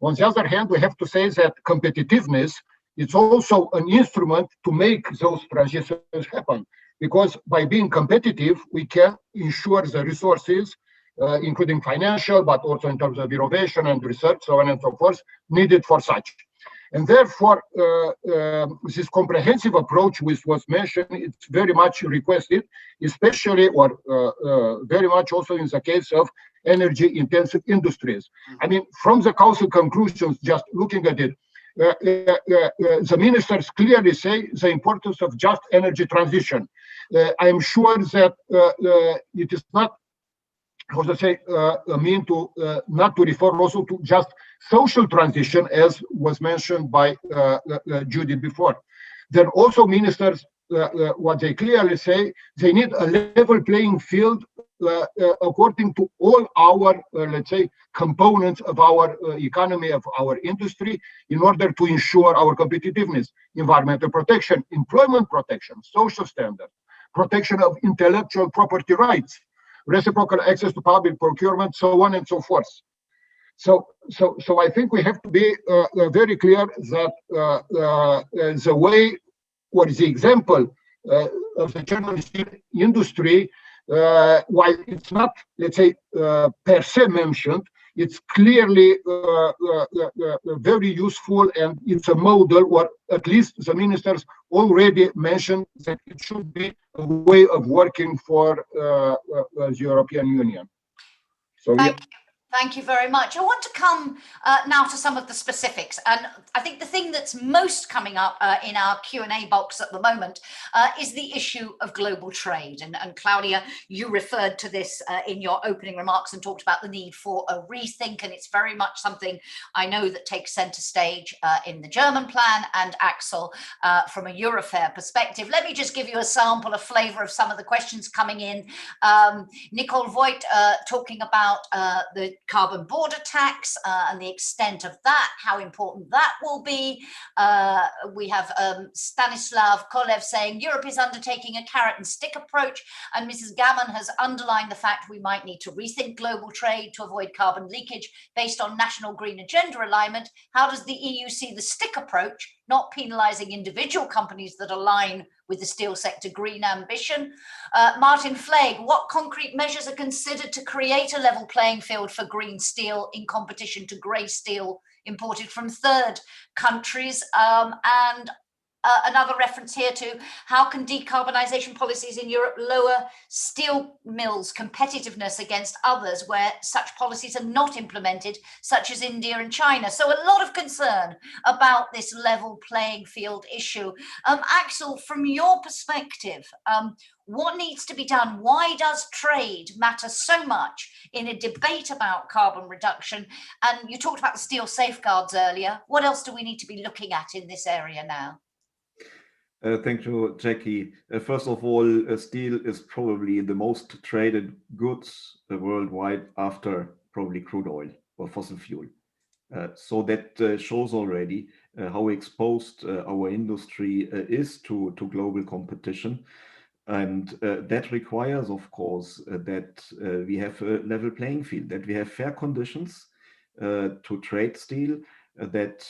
On the other hand, we have to say that competitiveness is also an instrument to make those transitions happen. Because by being competitive, we can ensure the resources, including financial, but also in terms of innovation and research, so on and so forth, needed for such. And therefore, this comprehensive approach, which was mentioned, it's very much requested, especially or very much also in the case of energy-intensive industries. I mean, from the Council conclusions, just looking at it, the ministers clearly say the importance of just energy transition. I am sure that it is not, how to say, mean to not to refer also to just social transition, as was mentioned by Judith before. Then also ministers, what they clearly say, they need a level playing field according to all our, let's say, components of our economy, of our industry, in order to ensure our competitiveness, environmental protection, employment protection, social standards, protection of intellectual property rights, reciprocal access to public procurement, so on and so forth. So I think we have to be very clear that the way, what is the example of the German steel industry, while it's not, let's say, per se mentioned, it's clearly very useful, and it's a model, or at least the ministers already mentioned that it should be a way of working for the European Union. So Thank you very much. I want to come now to some of the specifics, and I think the thing that's most coming up in our Q&A box at the moment is the issue of global trade. And Claudia, you referred to this in your opening remarks and talked about the need for a rethink, and it's very much something I know that takes centre stage in the German plan, and Axel, from a EUROFER perspective. Let me just give you a sample, a flavour of some of the questions coming in. Nicole Voigt talking about the carbon border tax and the extent of that, how important that will be. We have Stanislav Kolev saying Europe is undertaking a carrot and stick approach, and Mrs. Gammon has underlined the fact we might need to rethink global trade to avoid carbon leakage based on national green agenda alignment. How does the EU see the stick approach, not penalising individual companies that align with the steel sector green ambition? Martin Flegg, what concrete measures are considered to create a level playing field for green steel in competition to grey steel imported from third countries? And another reference here to how can decarbonisation policies in Europe lower steel mills' competitiveness against others where such policies are not implemented, such as India and China? So a lot of concern about this level playing field issue. Axel, from your perspective, what needs to be done? Why does trade matter so much in a debate about carbon reduction? And you talked about the steel safeguards earlier. What else do we need to be looking at in this area now? Thank you, Jackie. First of all, steel is probably the most traded goods worldwide after probably crude oil or fossil fuel. So that shows already how exposed our industry is to global competition. And that requires, of course, that we have a level playing field, that we have fair conditions to trade steel, that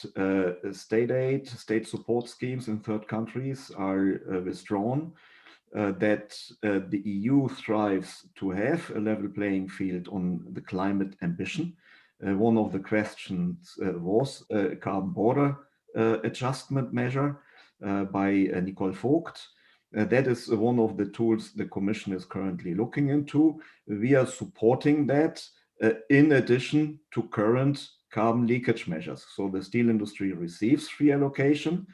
state aid, state support schemes in third countries are withdrawn, that the EU strives to have a level playing field on the climate ambition. One of the questions was a carbon border adjustment measure by Nicole Voigt. That is one of the tools the Commission is currently looking into. We are supporting that in addition to current carbon leakage measures. So the steel industry receives free allocation,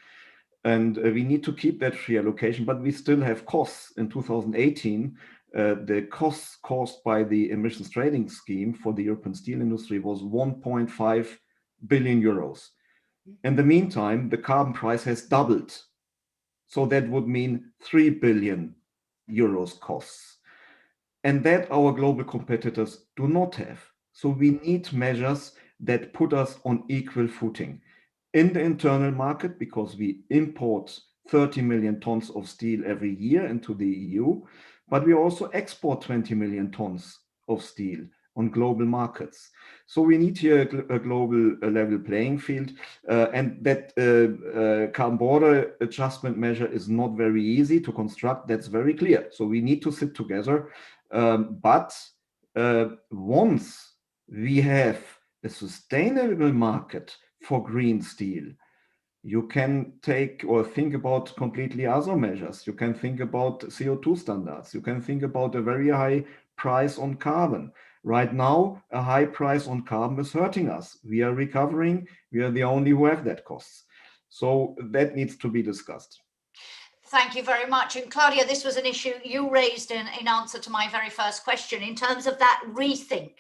and we need to keep that free allocation, but we still have costs. In 2018, the costs caused by the emissions trading scheme for the European steel industry was 1.5 billion euros. In the meantime, the carbon price has doubled. So that would mean 3 billion euros costs. And that our global competitors do not have. So we need measures that put us on equal footing in the internal market, because we import 30 million tons of steel every year into the EU, but we also export 20 million tons of steel on global markets. So we need here a global level playing field, and that carbon border adjustment measure is not very easy to construct. That's very clear. So we need to sit together. But once we have a sustainable market for green steel, you can take or think about completely other measures. You can think about CO2 standards. You can think about a very high price on carbon. Right now, a high price on carbon is hurting us. We are recovering. We are the only who have that costs. So that needs to be discussed. Thank you very much. And Claudia, this was an issue you raised in answer to my very first question in terms of that rethink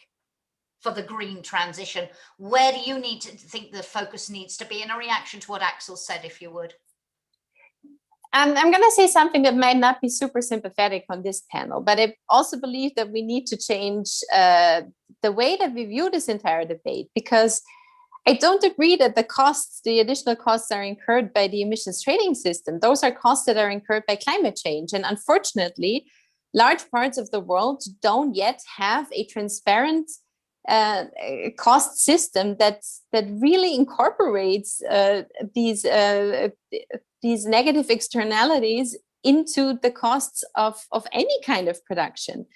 for the green transition. Where do you need to think the focus needs to be, in a reaction to what Axel said, if you would? And I'm going to say something that might not be super sympathetic on this panel, but I also believe that we need to change the way that we view this entire debate, because I don't agree that the additional costs are incurred by the emissions trading system. Those are costs that are incurred by climate change. And unfortunately, large parts of the world don't yet have a transparent cost system that really incorporates these negative externalities into the costs of any kind of production.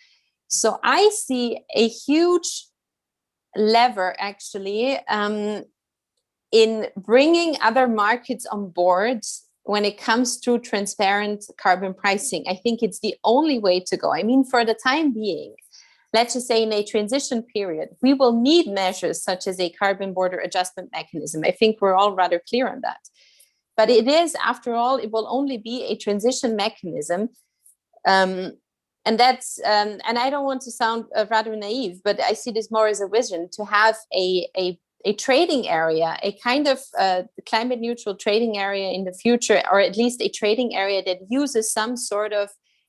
So I see a huge lever actually in bringing other markets on board when it comes to transparent carbon pricing. I think it's the only way to go. I mean, for the time being, let's just say in a transition period, we will need measures such as a carbon border adjustment mechanism. I think we're all rather clear on that. But it is, after all, it will only be a transition mechanism. And that's, and I don't want to sound rather naive, but I see this more as a vision to have a trading area, a kind of climate neutral trading area in the future, or at least a trading area that uses some sort of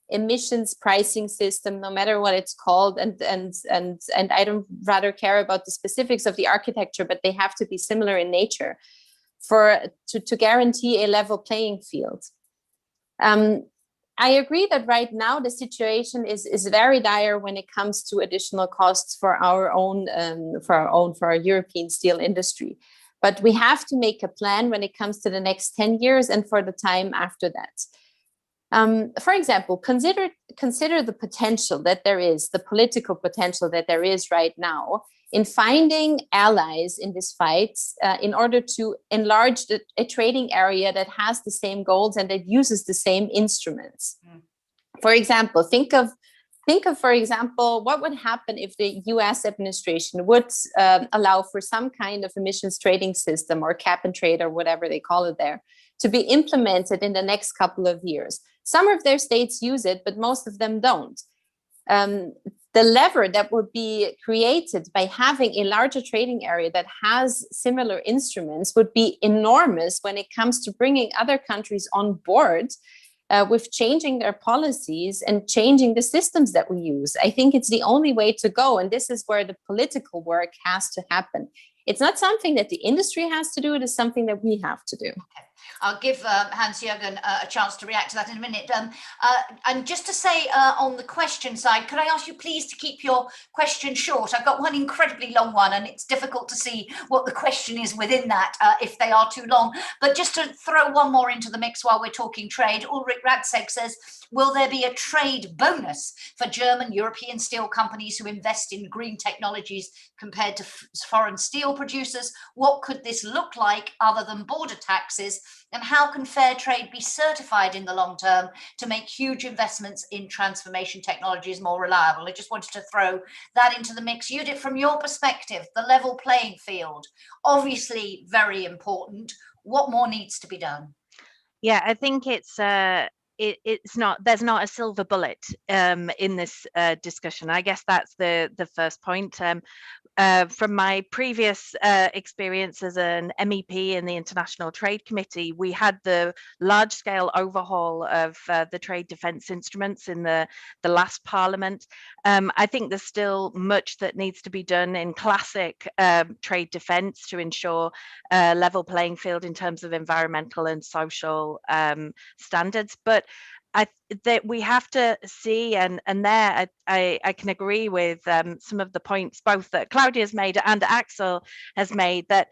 emissions pricing system, no matter what it's called. And I don't rather care about the specifics of the architecture, but they have to be similar in nature to guarantee a level playing field. I agree that right now the situation is very dire when it comes to additional costs for our European steel industry. But we have to make a plan when it comes to the next 10 years and for the time after that. For example, consider the potential that there is, the political potential that there is right now in finding allies in this fight in order to enlarge a trading area that has the same goals and that uses the same instruments. For example, think of, for example, what would happen if the US administration would allow for some kind of emissions trading system or cap and trade or whatever they call it there to be implemented in the next couple of years. Some of their states use it, but most of them don't. The lever that would be created by having a larger trading area that has similar instruments would be enormous when it comes to bringing other countries on board with changing their policies and changing the systems that we use. I think it's the only way to go. And this is where the political work has to happen. It's not something that the industry has to do. It is something that we have to do. Okay. I'll give Hans-Jürgen a chance to react to that in a minute. And just to say on the question side, could I ask you please to keep your question short? I've got one incredibly long one and it's difficult to see what the question is within that if they are too long. But just to throw one more into the mix while we're talking trade, Ulrich Radzeg says, will there be a trade bonus for German, European steel companies who invest in green technologies compared to foreign steel producers? What could this look like other than border taxes? And how can fair trade be certified in the long term to make huge investments in transformation technologies more reliable? I just wanted to throw that into the mix. Judith, from your perspective, the level playing field, obviously very important. What more needs to be done? Yeah, I think it's not, there's not a silver bullet in this discussion. I guess that's the first point. From my previous experience as an MEP in the International Trade Committee, we had the large-scale overhaul of the trade defence instruments in the last Parliament. I think there's still much that needs to be done in classic trade defence to ensure a level playing field in terms of environmental and social standards. But that we have to see, and there I can agree with some of the points both that Claudia's made and Axel has made, that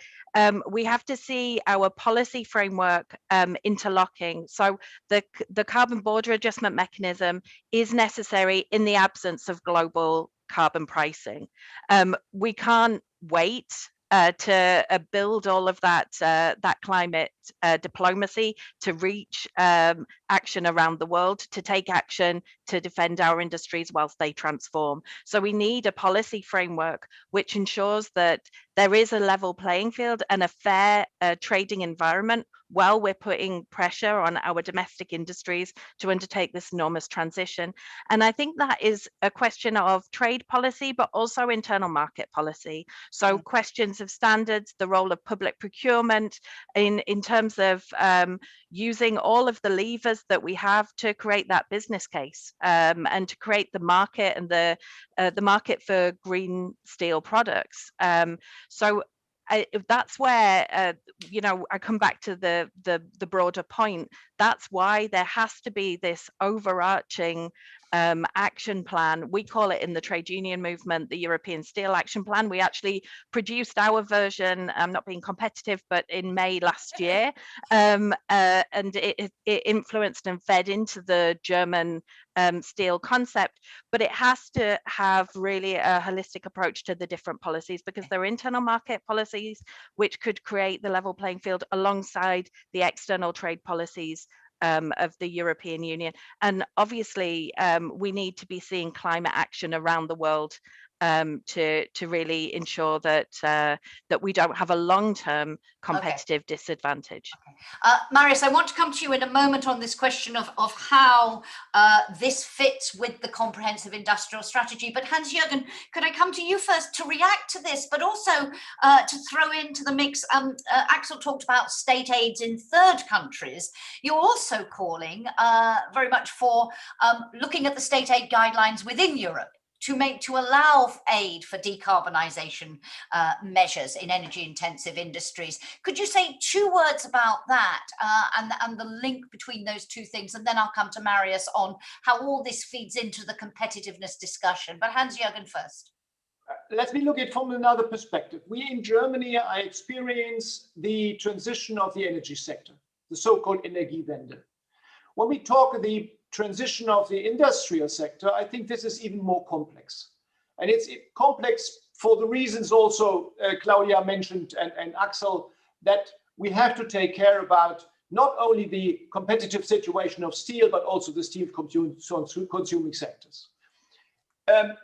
we have to see our policy framework interlocking. So the carbon border adjustment mechanism is necessary in the absence of global carbon pricing. We can't wait to build all of that climate diplomacy to reach action around the world, to take action to defend our industries whilst they transform. So we need a policy framework which ensures that there is a level playing field and a fair trading environment while we're putting pressure on our domestic industries to undertake this enormous transition. And I think that is a question of trade policy, but also internal market policy. So questions of standards, the role of public procurement in terms of using all of the levers that we have to create that business case and to create the market and the market for green steel products. So that's where you know, I come back to the broader point. That's why there has to be this overarching action plan. We call it in the trade union movement the European Steel Action Plan. We actually produced our version, not being competitive, but in May last year, and it influenced and fed into the German steel concept, but it has to have really a holistic approach to the different policies, because there are internal market policies which could create the level playing field alongside the external trade policies of the European Union. And obviously we need to be seeing climate action around the world to really ensure that that we don't have a long-term competitive disadvantage. Marius, I want to come to you in a moment on this question of how this fits with the comprehensive industrial strategy. But Hans-Jürgen, could I come to you first to react to this, but also to throw into the mix? Axel talked about state aids in third countries. You're also calling very much for looking at the state aid guidelines within Europe to allow aid for decarbonisation measures in energy-intensive industries. Could you say 2 words about that and the link between those two things? And then I'll come to Marius on how all this feeds into the competitiveness discussion. But Hans-Jürgen first. Let me look at it from another perspective. We in Germany are experience the transition of the energy sector, the so-called Energiewende. When we talk the transition of the industrial sector, I think this is even more complex. And it's complex for the reasons also Claudia mentioned and Axel, that we have to take care about not only the competitive situation of steel, but also the steel consuming sectors. And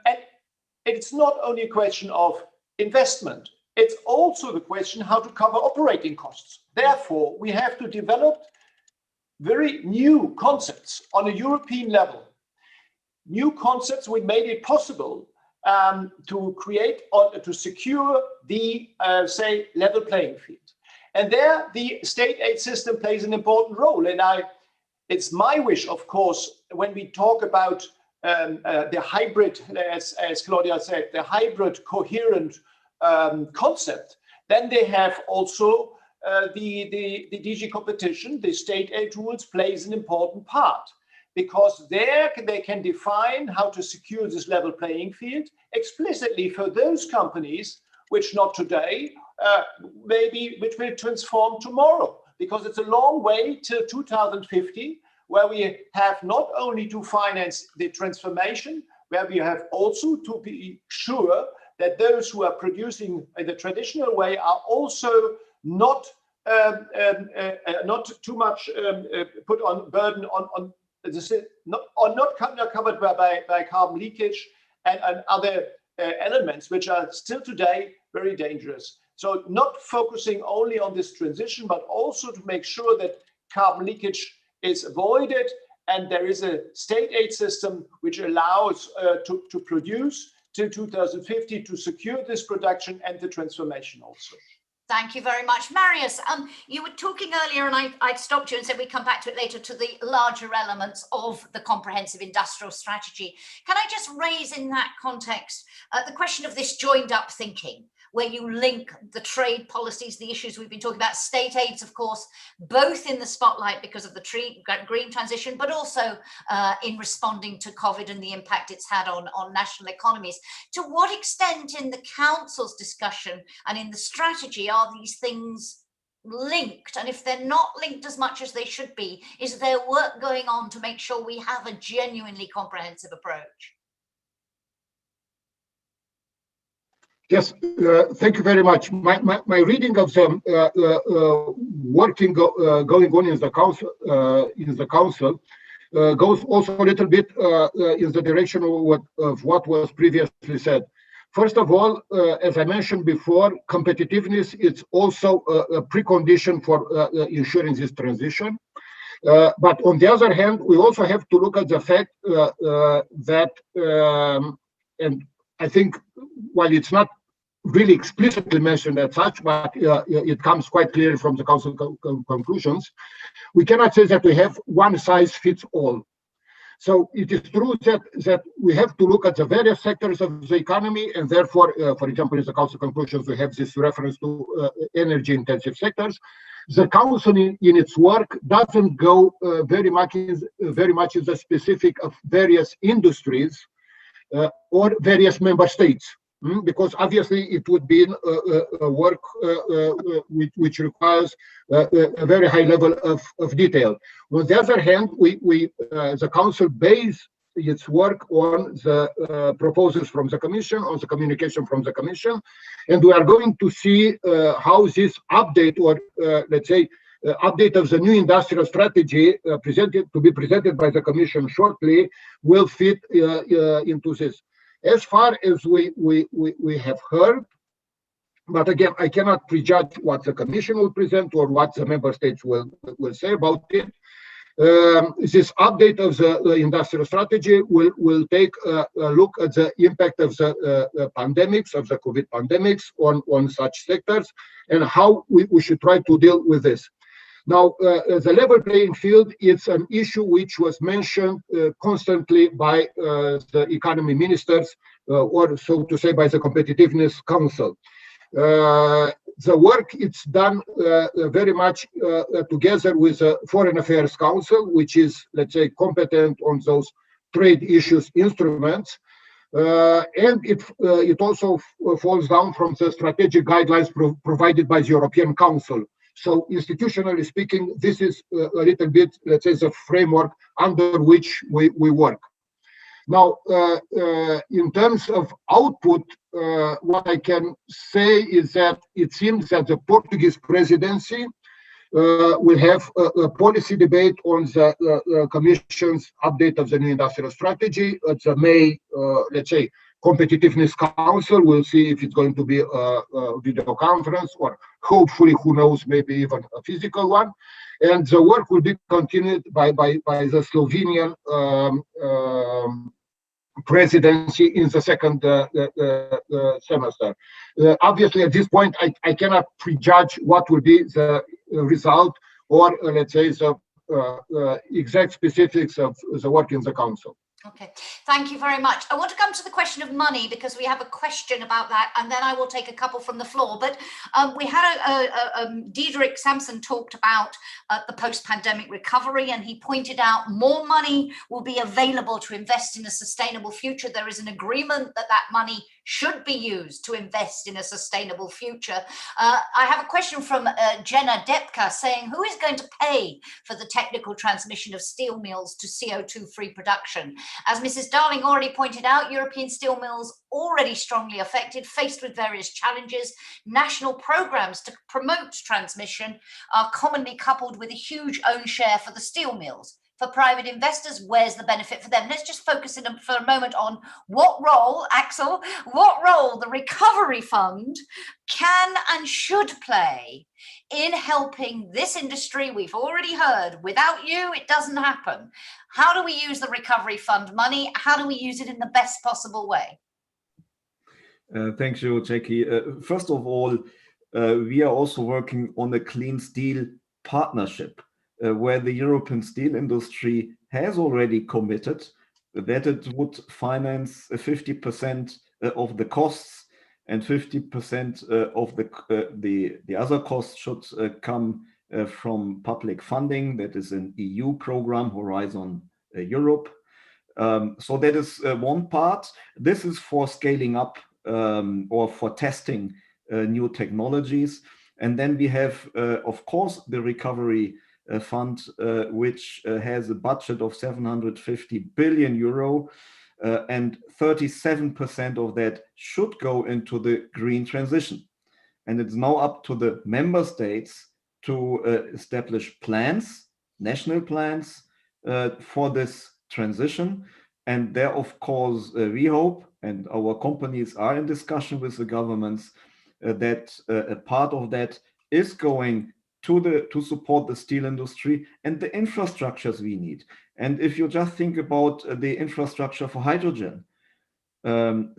it's not only a question of investment, it's also the question how to cover operating costs. Therefore, we have to develop very new concepts on a European level. New concepts, we made it possible to create or to secure the, say, level playing field. And there, the state aid system plays an important role. And it's my wish, of course, when we talk about the hybrid, as Claudia said, the hybrid coherent concept, then they have also the DG competition, the state aid rules plays an important part, because there they can define how to secure this level playing field explicitly for those companies which not today, maybe which will transform tomorrow, because it's a long way till 2050, where we have not only to finance the transformation, where we have also to be sure that those who are producing in the traditional way are also not too much put on burden on the, not covered by carbon leakage and other elements which are still today very dangerous. So not focusing only on this transition, but also to make sure that carbon leakage is avoided and there is a state aid system which allows to produce till 2050 to secure this production and the transformation also. Thank you very much. Marius, you were talking earlier and I stopped you and said we'd come back to it later, to the larger elements of the comprehensive industrial strategy. Can I just raise in that context the question of this joined up thinking, where you link the trade policies, the issues we've been talking about, state aids, of course, both in the spotlight because of the green transition, but also in responding to COVID and the impact it's had on national economies. To what extent in the Council's discussion and in the strategy are these things linked? And if they're not linked as much as they should be, is there work going on to make sure we have a genuinely comprehensive approach? Yes, thank you very much. My reading of the working going on in the council goes also a little bit in the direction of what was previously said. First of all, as I mentioned before, competitiveness is also a precondition for ensuring this transition. But on the other hand, we also have to look at the fact that, and I think while it's not really explicitly mentioned as such, but it comes quite clearly from the council conclusions, we cannot say that we have one size fits all. So it is true that we have to look at the various sectors of the economy, and therefore, for example, in the Council conclusions, we have this reference to energy-intensive sectors. The Council, in its work, doesn't go very much in the specific of various industries or various member states. Because obviously it would be a work which requires a very high level of detail. On the other hand, the Council base its work on the proposals from the Commission, on the communication from the Commission, and we are going to see how this update, or let's say update of the new industrial strategy to be presented by the Commission shortly, will fit into this. As far as we have heard, but again, I cannot prejudge what the Commission will present or what the member states will say about it. This update of the industrial strategy will take a look at the impact of the pandemics, of the COVID pandemics on such sectors, and how we should try to deal with this. Now, the level playing field, it's an issue which was mentioned constantly by the economy ministers, or so to say, by the Competitiveness Council. The work it's done very much together with the Foreign Affairs Council, which is, let's say, competent on those trade issues instruments. And it also falls down from the strategic guidelines provided by the European Council. So institutionally speaking, this is a little bit, let's say, the framework under which we work. Now, in terms of output, what I can say is that it seems that the Portuguese presidency will have a policy debate on the Commission's update of the new industrial strategy at the May, let's say, Competitiveness Council. We'll see if it's going to be a video conference, or hopefully, who knows, maybe even a physical one. And the work will be continued by the Slovenian presidency in the second semester. Obviously, at this point, I cannot prejudge what will be the result, or let's say the exact specifics of the work in the Council. Okay, thank you very much. I want to come to the question of money, because we have a question about that, and then I will take a couple from the floor. But we had Diederik Samson talked about the post-pandemic recovery, and he pointed out more money will be available to invest in a sustainable future. There is an agreement that that money should be used to invest in a sustainable future. I have a question from Jenna Depka saying, who is going to pay for the technical transmission of steel mills to CO2-free production? As Mrs. Darling already pointed out, European steel mills already strongly affected, faced with various challenges. National programs to promote transmission are commonly coupled with a huge own share for the steel mills. For private investors, where's the benefit for them? Let's just focus in for a moment on what role, Axel, what role the recovery fund can and should play in helping this industry. We've already heard, without you, it doesn't happen. How do we use the recovery fund money? How do we use it in the best possible way? Thank you, Jackie. First of all, we are also working on a clean steel partnership, where the European steel industry has already committed that it would finance 50% of the costs, and 50% of the other costs should come from public funding. That is an EU program, Horizon Europe. So that is one part. This is for scaling up or for testing new technologies. And then we have, of course, the recovery fund, which has a budget of 750 billion euro, and 37% of that should go into the green transition. And it's now up to the member states to establish plans, national plans, for this transition. And there, of course, we hope, and our companies are in discussion with the governments, that a part of that is going to support the steel industry and the infrastructures we need. And if you just think about the infrastructure for hydrogen,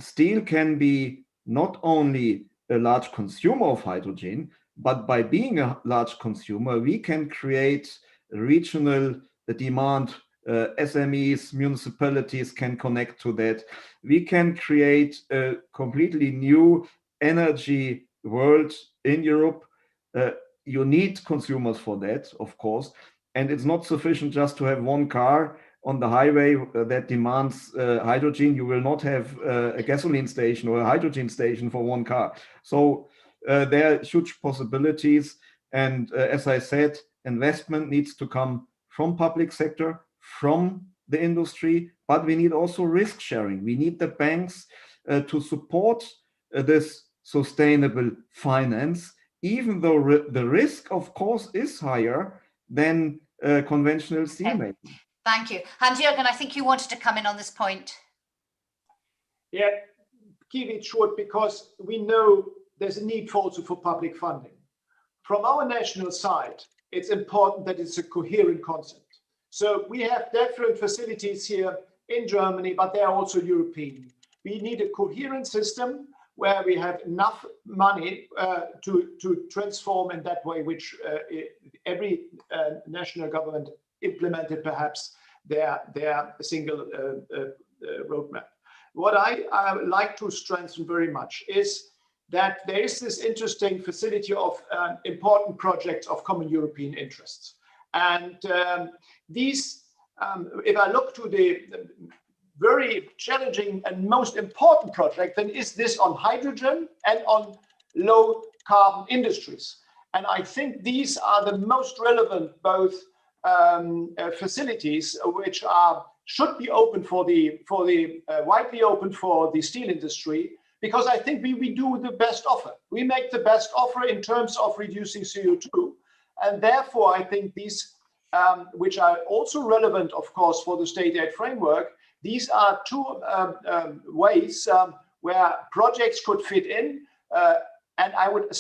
steel can be not only a large consumer of hydrogen, but by being a large consumer, we can create regional demand SMEs, municipalities can connect to that. We can create a completely new energy world in Europe. You need consumers for that, of course. And it's not sufficient just to have one car on the highway that demands hydrogen. You will not have a gasoline station or a hydrogen station for one car. So there are huge possibilities. And as I said, investment needs to come from public sector, from the industry, but we need also risk sharing. We need the banks to support this sustainable finance, even though the risk, of course, is higher than conventional steel making. Thank you. Hans-Jürgen, I think you wanted to come in on this point. Yeah, keep it short, because we know there's a need also for public funding. From our national side, it's important that it's a coherent concept. So we have different facilities here in Germany, but they are also European. We need a coherent system where we have enough money to transform in that way, which every national government implemented perhaps their single roadmap. What I like to strengthen very much is that there is this interesting facility of important projects of common European interests. And these, if I look to the very challenging and most important project, then is this on hydrogen and on low carbon industries. And I think these are the most relevant both facilities which should be open widely open for the steel industry, because I think we do the best offer. We make the best offer in terms of reducing CO2. And therefore, I think these, which are also relevant, of course, for the state aid framework, these are two ways where projects could fit in. And I would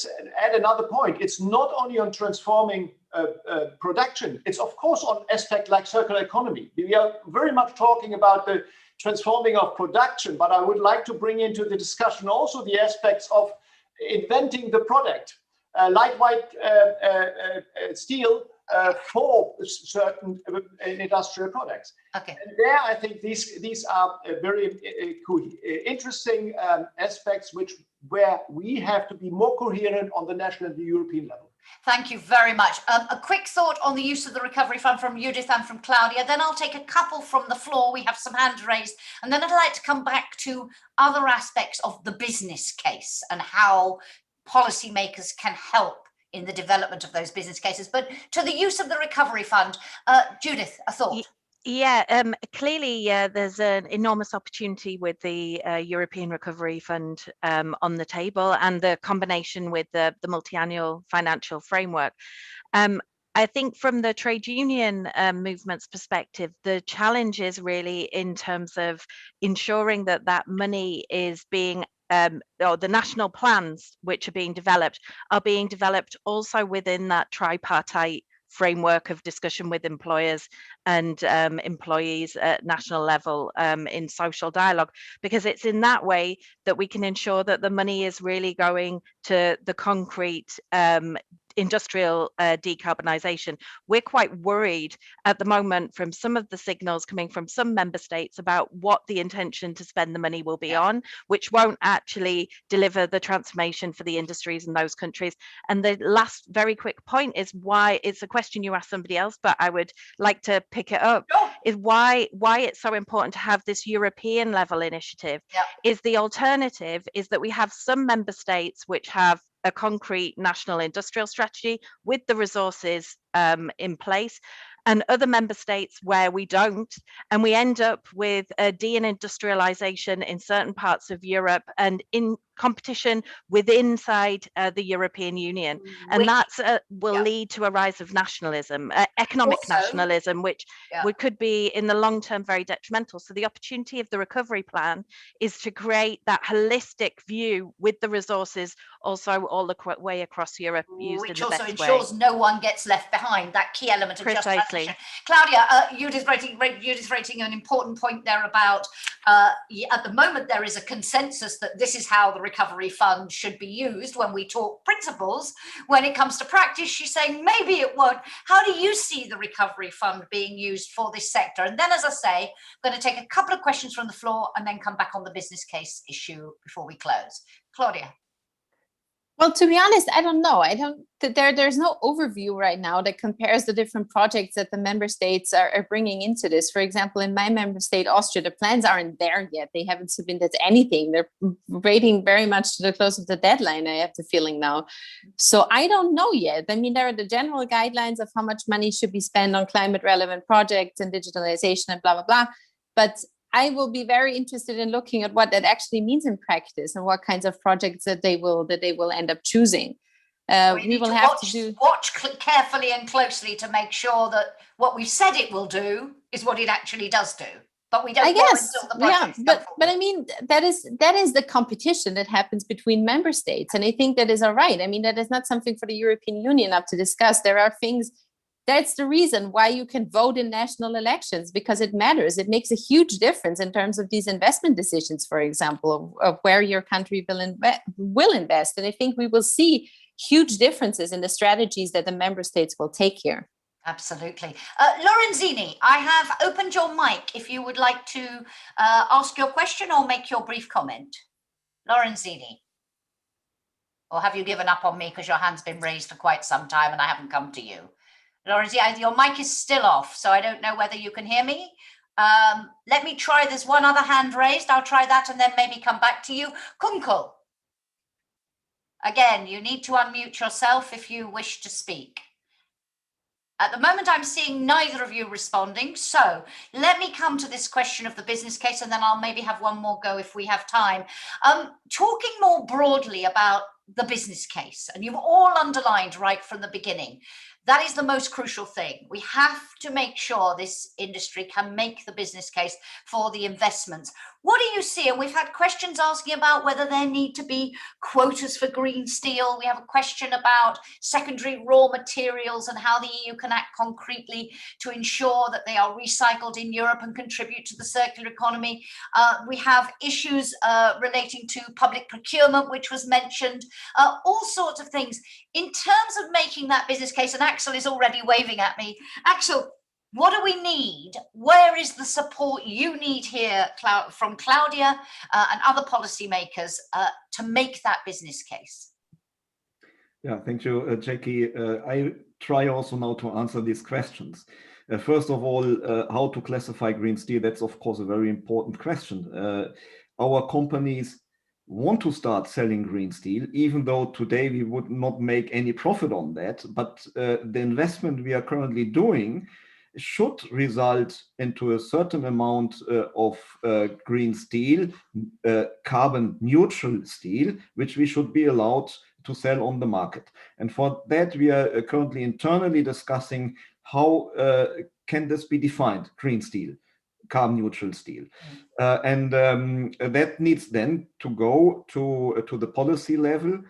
add another point. It's not only on transforming production. It's, of course, on aspect like circular economy. We are very much talking about the transforming of production, but I would like to bring into the discussion also the aspects of inventing the product, lightweight steel for certain industrial products. Okay. And there, I think these are very interesting aspects where we have to be more coherent on the national and the European level. Thank you very much. A quick thought on the use of the recovery fund from Judith and from Claudia. Then I'll take a couple from the floor. We have some hands raised. And then I'd like to come back to other aspects of the business case and how policymakers can help in the development of those business cases. But to the use of the recovery fund, Judith, a thought. Yeah, clearly there's an enormous opportunity with the European Recovery Fund on the table, and the combination with the multi-annual financial framework. I think from the trade union movement's perspective, the challenge is really in terms of ensuring that that money is being or the national plans which are being developed also within that tripartite framework of discussion with employers and employees at national level in social dialogue, because it's in that way that we can ensure that the money is really going to the concrete industrial decarbonisation. We're quite worried at the moment from some of the signals coming from some member states about what the intention to spend the money will be on, which won't actually deliver the transformation for the industries in those countries. And the last very quick point is why, it's a question you asked somebody else, but I would like to pick it up, is why it's so important to have this European level initiative. Is the alternative is that we have some member states which have a concrete national industrial strategy with the resources in place, and other member states where we don't, and we end up with a deindustrialization in certain parts of Europe and in competition inside the European Union, and that's will lead to a rise of nationalism, economic nationalism, which could be in the long term very detrimental. So the opportunity of the recovery plan is to create that holistic view with the resources also all the way across Europe used in which the also best ensures way. no one gets left behind, that key element of just Precisely. transition. Claudia, Judith's raising an important point there about at the moment there is a consensus that this is how the recovery fund should be used when we talk principles. When it comes to practice, she's saying maybe it won't. How do you see the recovery fund being used for this sector? And then, as I say, I'm going to take a couple of questions from the floor and then come back on the business case issue before we close. Claudia. Well, to be honest, I don't know. There's no overview right now that compares the different projects that the member states are bringing into this. For example, in my member state, Austria, the plans aren't there yet. They haven't submitted anything. They're waiting very much to the close of the deadline, I have the feeling now. So I don't know yet. I mean, there are the general guidelines of how much money should be spent on climate relevant projects and digitalization and blah, blah, blah. But I will be very interested in looking at what that actually means in practice and what kinds of projects that they will end up choosing. We will have to watch carefully and closely to make sure that what we've said it will do is what it actually does do. But we don't know until the projects come forward. But I mean, that is the competition that happens between member states. And I think that is all right. I mean, that is not something for the European Union up to discuss. There are things. That's the reason why you can vote in national elections, because it matters. It makes a huge difference in terms of these investment decisions, for example, of where your country will invest. And I think we will see huge differences in the strategies that the member states will take here. Absolutely. Lorenzini, I have opened your mic if you would like to ask your question or make your brief comment. Lorenzini. Or have you given up on me because your hand's been raised for quite some time and I haven't come to you? Lawrence, your mic is still off, so I don't know whether you can hear me. Let me try. There's one other hand raised. I'll try that and then maybe come back to you. Kunkel. Again, you need to unmute yourself if you wish to speak. At the moment, I'm seeing neither of you responding. So let me come to this question of the business case, and then I'll maybe have one more go if we have time. Talking more broadly about the business case, and you've all underlined right from the beginning, that is the most crucial thing. We have to make sure this industry can make the business case for the investments. What do you see? And we've had questions asking about whether there need to be quotas for green steel. We have a question about secondary raw materials and how the EU can act concretely to ensure that they are recycled in Europe and contribute to the circular economy. We have issues relating to public procurement, which was mentioned, all sorts of things. In terms of making that business case, and Axel is already waving at me. Axel, what do we need? Where is the support you need here from Claudia and other policymakers to make that business case? Yeah, thank you, Jackie. I try also now to answer these questions. First of all, how to classify green steel? That's, of course, a very important question. Our companies want to start selling green steel, even though today we would not make any profit on that. But the investment we are currently doing should result into a certain amount of green steel, carbon neutral steel, which we should be allowed to sell on the market. And for that, we are currently internally discussing how can this be defined, green steel, carbon neutral steel. That needs then to go to the policy level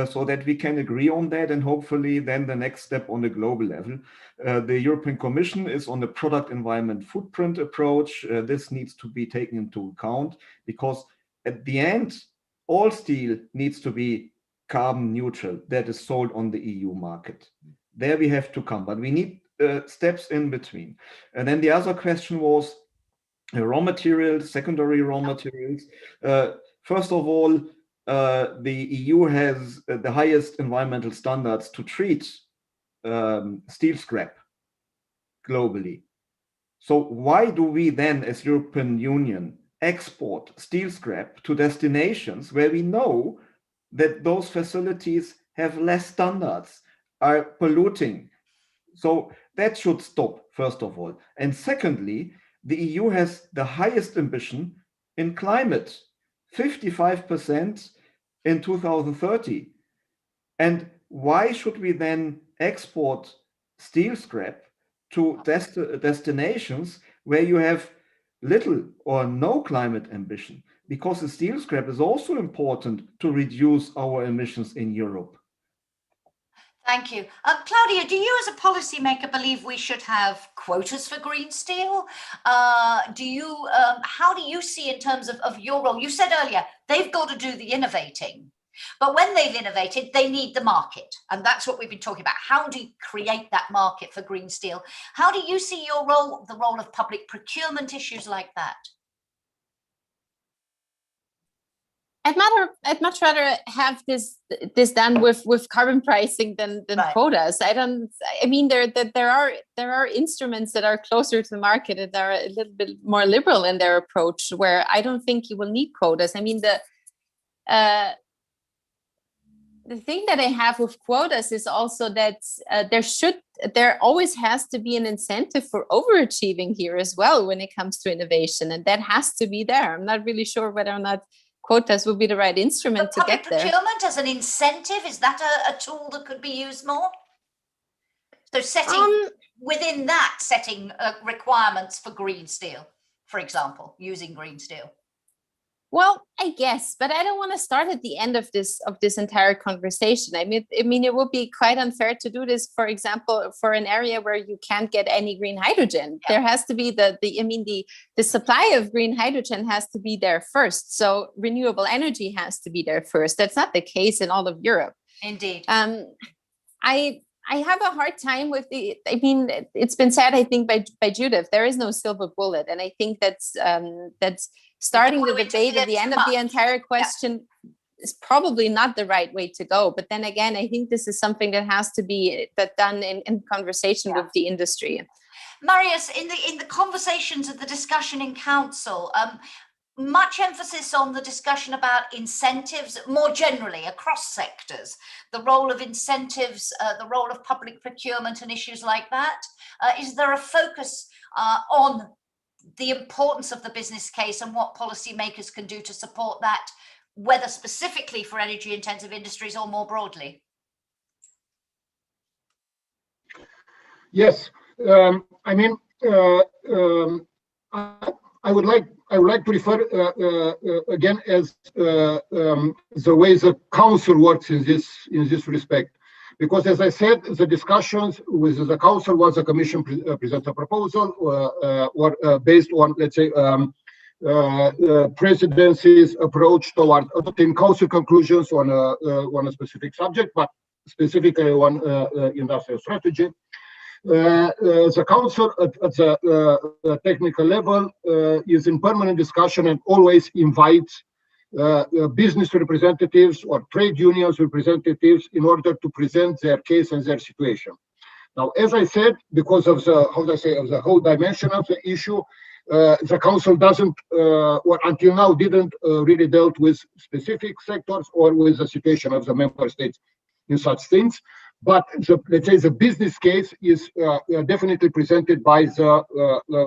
so that we can agree on that, and hopefully then the next step on the global level. The European Commission is on the product environment footprint approach. This needs to be taken into account because at the end, all steel needs to be carbon neutral that is sold on the EU market. There we have to come, but we need steps in between. And then the other question was raw materials, secondary raw materials. First of all, the EU has the highest environmental standards to treat steel scrap globally. So why do we then, as European Union, export steel scrap to destinations where we know that those facilities have less standards, are polluting? So that should stop, first of all. And secondly, the EU has the highest ambition in climate, 55% in 2030. And why should we then export steel scrap to destinations where you have little or no climate ambition? because the steel scrap is also important to reduce our emissions in Europe. Thank you. Claudia, do you as a policymaker believe we should have quotas for green steel? How do you see in terms of your role? You said earlier, they've got to do the innovating, but when they've innovated, they need the market. And that's what we've been talking about. How do you create that market for green steel? How do you see your role, the role of public procurement, issues like that? I'd much rather have this done with carbon pricing than Right. quotas. I mean, there are instruments that are closer to the market and are a little bit more liberal in their approach, where I don't think you will need quotas. I mean, the thing that I have with quotas is also that there always has to be an incentive for overachieving here as well when it comes to innovation, and that has to be there. I'm not really sure whether or not quotas would be the right instrument to get there. Public procurement as an incentive, is that a tool that could be used more? So setting within that, setting requirements for green steel, for example, using green steel. Well, I guess, but I don't want to start at the end of this entire conversation. I mean, it would be quite unfair to do this, for example, for an area where you can't get any green hydrogen. Yeah. There has to be the supply of green hydrogen has to be there first. So renewable energy has to be there first. That's not the case in all of Europe. Indeed. I have a hard time with it's been said, I think, by Judith, there is no silver bullet. And I think that's starting the debate at the end of the entire question is probably not the right way to go. But then again, I think this is something that has to be done in conversation with the industry. Marius, in the conversations of the discussion in council, much emphasis on the discussion about incentives more generally across sectors, the role of incentives, the role of public procurement and issues like that. Is there a focus on the importance of the business case and what policymakers can do to support that, whether specifically for energy intensive industries or more broadly? Yes, I mean, I would like to refer again as the way the council works in this respect, because as I said, the discussions with the council was the commission presents a proposal or based on, let's say, presidency's approach toward adopting council conclusions on a specific subject, but specifically on industrial strategy. The council at the technical level is in permanent discussion and always invites business representatives or trade unions representatives in order to present their case and their situation. Now, as I said, because of the whole dimension of the issue, the council doesn't, or until now didn't really dealt with specific sectors or with the situation of the member states in such things. But let's say the business case is definitely presented by the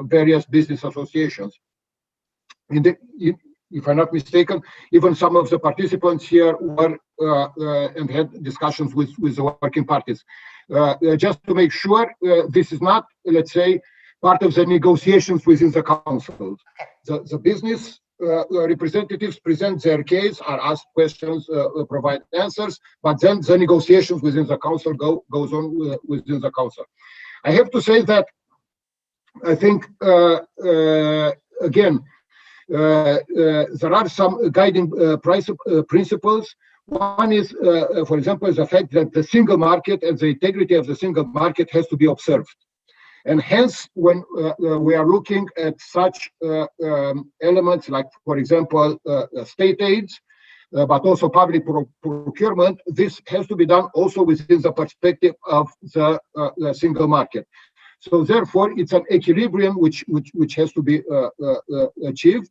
various business associations. If I'm not mistaken, even some of the participants here were and had discussions with the working parties. Just to make sure, this is not, let's say, part of the negotiations within the council. The business representatives present their case, are asked questions, provide answers, but then the negotiations within the council goes on within the council. I have to say that I think again there are some guiding principles. One is, for example, the fact that the single market and the integrity of the single market has to be observed. And hence, when we are looking at such elements like, for example, state aids, but also public procurement, this has to be done also within the perspective of the single market. So therefore, it's an equilibrium which has to be achieved,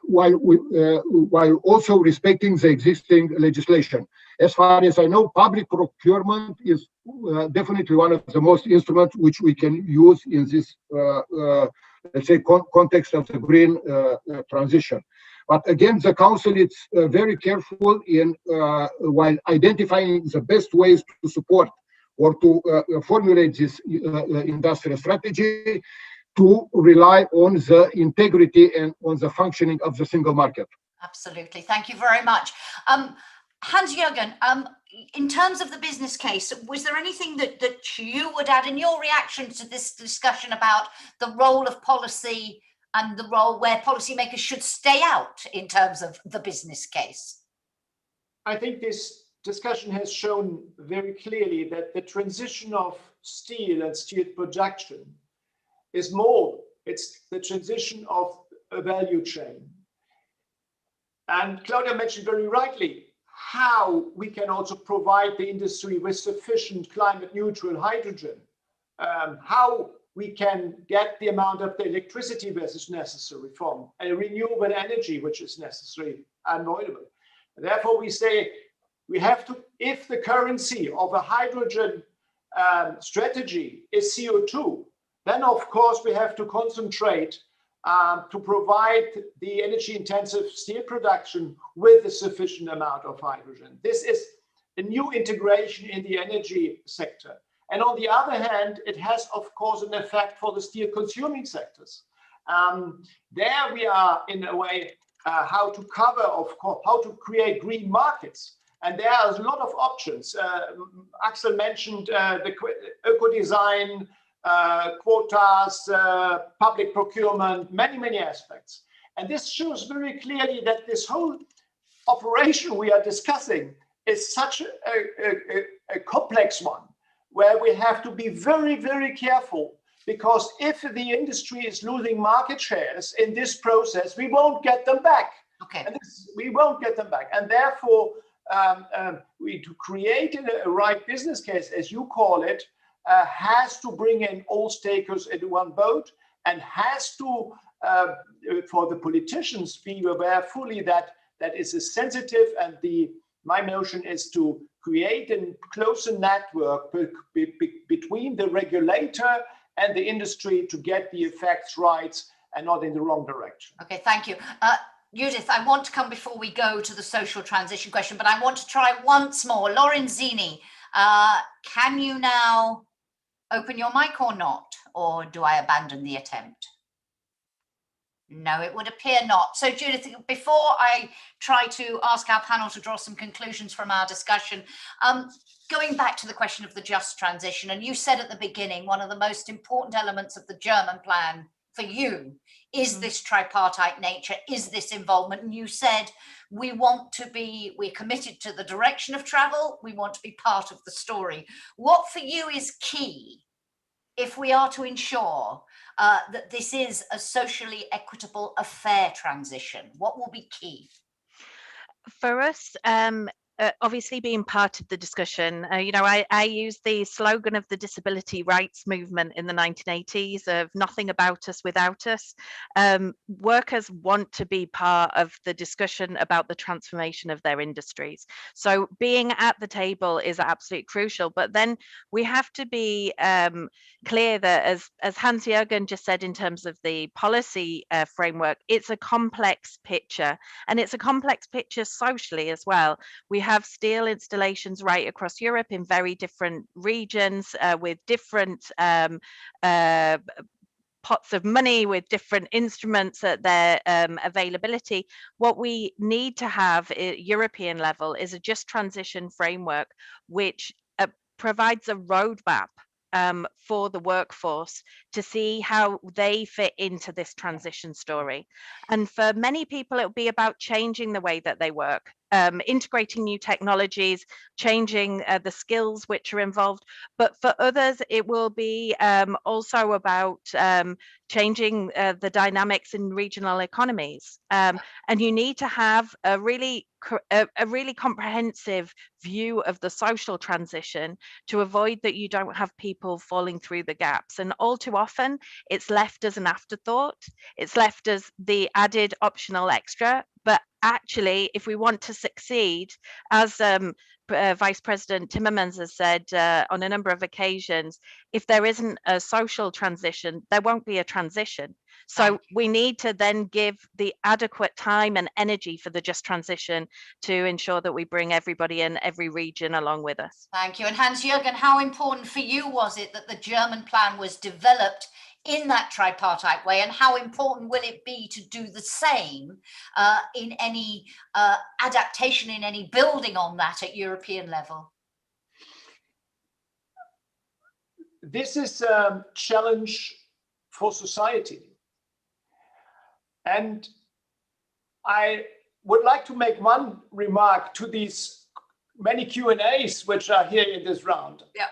while also respecting the existing legislation. As far as I know, public procurement is definitely one of the most instruments which we can use in this, let's say, context of the green transition. But again, the council is very careful in while identifying the best ways to support or to formulate this industrial strategy. to rely on the integrity and on the functioning of the single market. Absolutely. Thank you very much. Hans-Jürgen, in terms of the business case, was there anything that you would add in your reaction to this discussion about the role of policy and the role where policymakers should stay out in terms of the business case? I think this discussion has shown very clearly that the transition of steel and steel production is more, it's the transition of a value chain. And Claudia mentioned very rightly how we can also provide the industry with sufficient climate neutral hydrogen, how we can get the amount of the electricity that is necessary from a renewable energy which is necessary and avoidable. Therefore, we say we have to, if the currency of a hydrogen strategy is CO2, then of course we have to concentrate to provide the energy intensive steel production with a sufficient amount of hydrogen. This is a new integration in the energy sector. And on the other hand, it has of course an effect for the steel consuming sectors. There we are in a way how to cover, of course, how to create green markets. And there are a lot of options. Axel mentioned the eco-design, quotas, public procurement, many aspects. And this shows very clearly that this whole operation we are discussing is such a complex one, where we have to be very careful, because if the industry is losing market shares in this process, we won't get them back. Okay. And we won't get them back. And therefore, to create a right business case, as you call it, has to bring in all stakeholders into one boat, and has to, for the politicians, be aware fully that is a sensitive, and my notion is to create a closer network between the regulator and the industry to get the effects right and not in the wrong direction. Okay, thank you. Judith, I want to come before we go to the social transition question, but I want to try once more. Lorenzini, can you now open your mic or not? Or do I abandon the attempt? No, it would appear not. So Judith, before I try to ask our panel to draw some conclusions from our discussion, going back to the question of the just transition, and you said at the beginning, one of the most important elements of the German plan for you is this tripartite nature, is this involvement. And you said, we're committed to the direction of travel, we want to be part of the story. What for you is key if we are to ensure that this is a socially equitable, a fair transition? What will be key? For us, obviously being part of the discussion, I use the slogan of the disability rights movement in the 1980s of nothing about us without us. Workers want to be part of the discussion about the transformation of their industries. So being at the table is absolutely crucial, but then we have to be clear that as Hans-Jürgen just said, in terms of the policy framework, it's a complex picture, and it's a complex picture socially as well. We have steel installations right across Europe in very different regions with different pots of money, with different instruments at their availability. What we need to have at European level is a just transition framework which provides a roadmap for the workforce to see how they fit into this transition story. And for many people, it will be about changing the way that they work, integrating new technologies, changing the skills which are involved. But for others, it will be also about changing the dynamics in regional economies. And you need to have a really comprehensive view of the social transition to avoid that you don't have people falling through the gaps. And all too often, it's left as an afterthought. It's left as the added optional extra. But actually, if we want to succeed, as Vice President Timmermans has said on a number of occasions, if there isn't a social transition, there won't be a transition. So we need to then give the adequate time and energy for the just transition to ensure that we bring everybody in every region along with us. Thank you. And Hans-Jürgen, how important for you was it that the German plan was developed in that tripartite way, and how important will it be to do the same in any adaptation, in any building on that at European level? This is a challenge for society. And I would like to make one remark to these many Q&As which are here in this round. Yeah.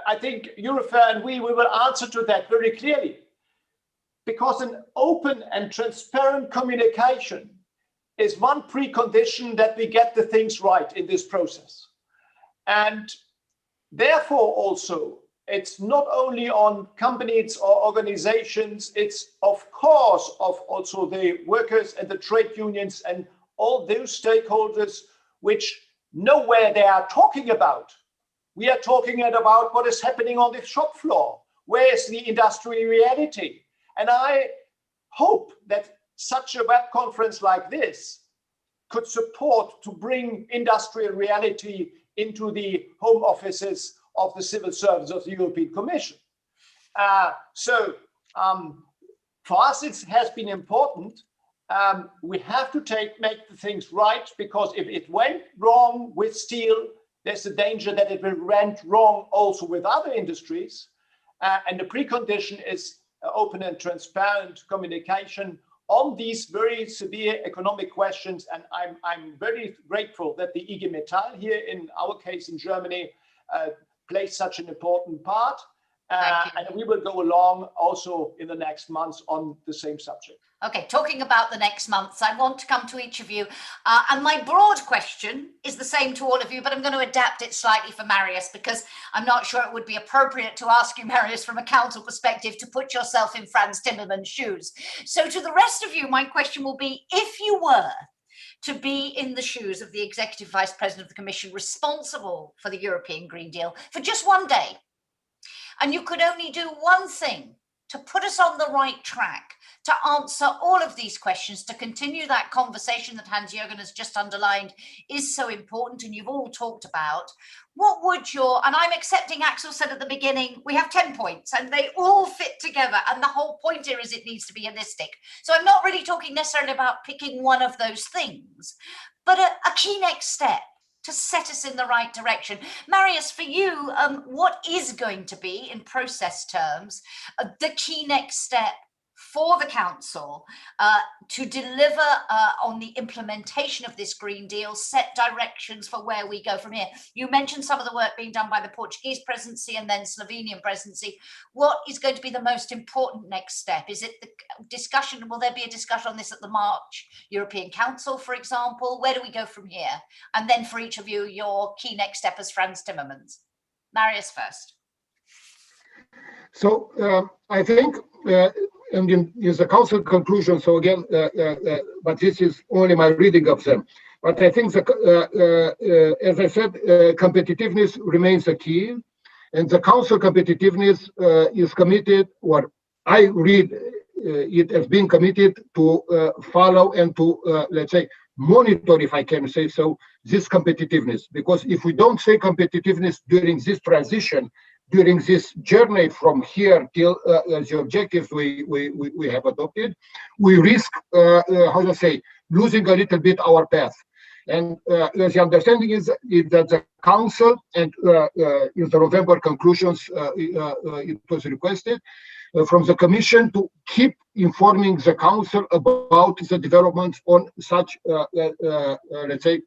I think EUROFER and we will answer to that very clearly, because an open and transparent communication is one precondition that we get the things right in this process. And therefore also, it's not only on companies or organizations, it's of course of also the workers and the trade unions and all those stakeholders which know where they are talking about. We are talking about what is happening on the shop floor. Where is the industrial reality? And I hope that such a web conference like this could support to bring industrial reality into the home offices of the civil servants of the European Commission. So for us, it has been important. We have to make the things right, because if it went wrong with steel, there's a danger that it will went wrong also with other industries. And the precondition is open and transparent communication on these very severe economic questions. And I'm very grateful that the IG Metall here, in our case in Germany, plays such an important part. And we will go along also in the next months on the same subject. Okay, talking about the next months, I want to come to each of you. And my broad question is the same to all of you, but I'm going to adapt it slightly for Marius, because I'm not sure it would be appropriate to ask you, Marius, from a council perspective, to put yourself in Frans Timmermans' shoes. So to the rest of you, my question will be, if you were to be in the shoes of the Executive Vice President of the Commission responsible for the European Green Deal for just one day, and you could only do one thing to put us on the right track, to answer all of these questions, to continue that conversation that Hans-Jürgen has just underlined is so important and you've all talked about, what would your, and I'm accepting Axel said at the beginning, we have 10 points and they all fit together, and the whole point here is it needs to be holistic. So I'm not really talking necessarily about picking one of those things, but a key next step to set us in the right direction. Marius, for you, what is going to be, in process terms, the key next step for the Council to deliver on the implementation of this Green Deal, set directions for where we go from here? You mentioned some of the work being done by the Portuguese presidency and then Slovenian presidency. What is going to be the most important next step? Is it the discussion? Will there be a discussion on this at the March European Council, for example? Where do we go from here? And then for each of you, your key next step as Frans Timmermans. Marius first. So I think, and in the council conclusion, so again, but this is only my reading of them. But I think, as I said, competitiveness remains a key, and the council competitiveness is committed, or I read it as being committed to follow and to, let's say, monitor, if I can say so, this competitiveness. Because if we don't say competitiveness during this transition, during this journey from here till the objectives we have adopted, we risk, how to say, losing a little bit our path. And the understanding is that the Council, and in the November conclusions, it was requested from the Commission to keep informing the Council about the developments on such, let's say,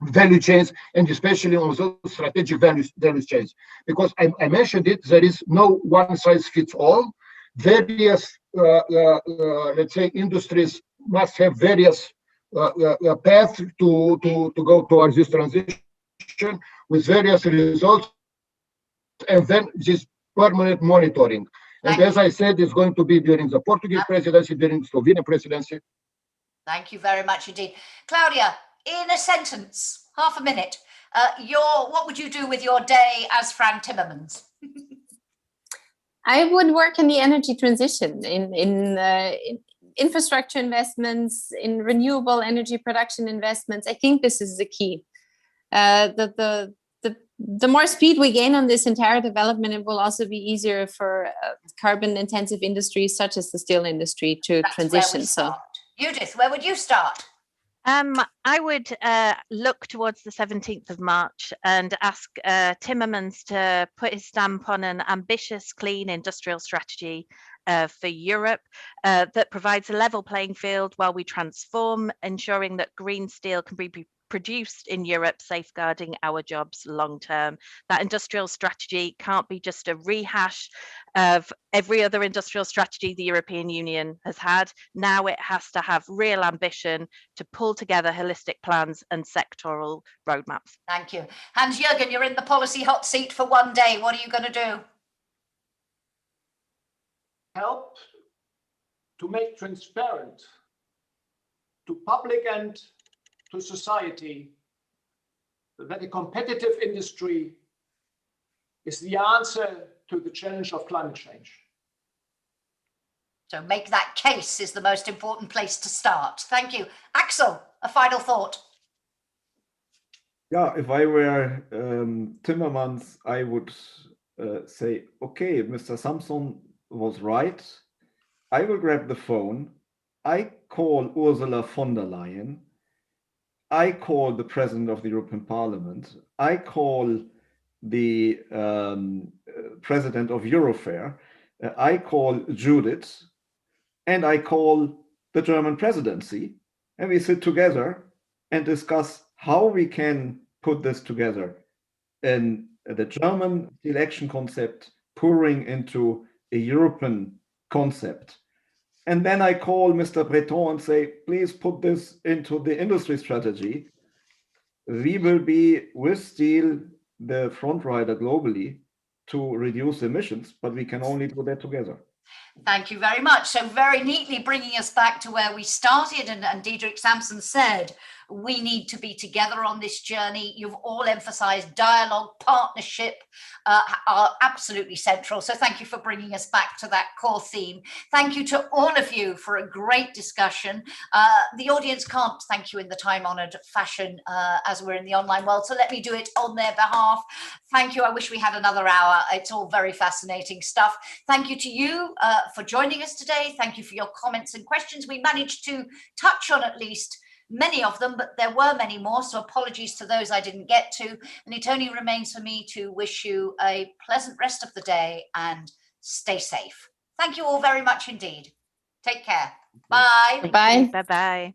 value chains, and especially on those strategic value chains. Because I mentioned it, there is no one size fits all. Various, let's say, industries must have various paths to go towards this transition with various results, and then this permanent monitoring. And as I said, it's going to be during the Portuguese presidency, during the Slovenian presidency. Thank you very much indeed. Claudia, in a sentence, half a minute, what would you do with your day as Frans Timmermans? I would work in the energy transition, in infrastructure investments, in renewable energy production investments. I think this is the key. The the more speed we gain on this entire development, it will also be easier for carbon-intensive industries such as the steel industry to transition. So, Judith, where would you start? I would look towards the 17th of March and ask Timmermans to put his stamp on an ambitious, clean industrial strategy for Europe that provides a level playing field while we transform, ensuring that green steel can be produced in Europe, safeguarding our jobs long term. That industrial strategy can't be just a rehash of every other industrial strategy the European Union has had. Now it has to have real ambition to pull together holistic plans and sectoral roadmaps. Thank you. Hans-Jürgen, you're in the policy hot seat for one day. What are you going to do? Help to make transparent to public and to society that a competitive industry is the answer to the challenge of climate change. So make that case is the most important place to start. Thank you. Axel, a final thought. Yeah, if I were Timmermans, I would say, okay, Mr. Samson was right. I will grab the phone. I call Ursula von der Leyen. I call the President of the European Parliament. I call the President of EUROFER. I call Judith. And I call the German presidency. And we sit together and discuss how we can put this together. And the German steel action concept pouring into a European concept. And then I call Mr. Breton and say, please put this into the industry strategy. We will be, with steel, the front rider globally to reduce emissions, but we can only do that together. Thank you very much. So very neatly bringing us back to where we started, and Diederik Samson said, we need to be together on this journey. You've all emphasized dialogue, partnership are absolutely central. So thank you for bringing us back to that core theme. Thank you to all of you for a great discussion. The audience can't thank you in the time-honored fashion as we're in the online world. So let me do it on their behalf. Thank you. I wish we had another hour. It's all very fascinating stuff. Thank you to you for joining us today. Thank you for your comments and questions. We managed to touch on at least many of them, but there were many more, so apologies to those I didn't get to. And it only remains for me to wish you a pleasant rest of the day and stay safe. Thank you all very much indeed. Take care. Bye. bye. Bye-bye.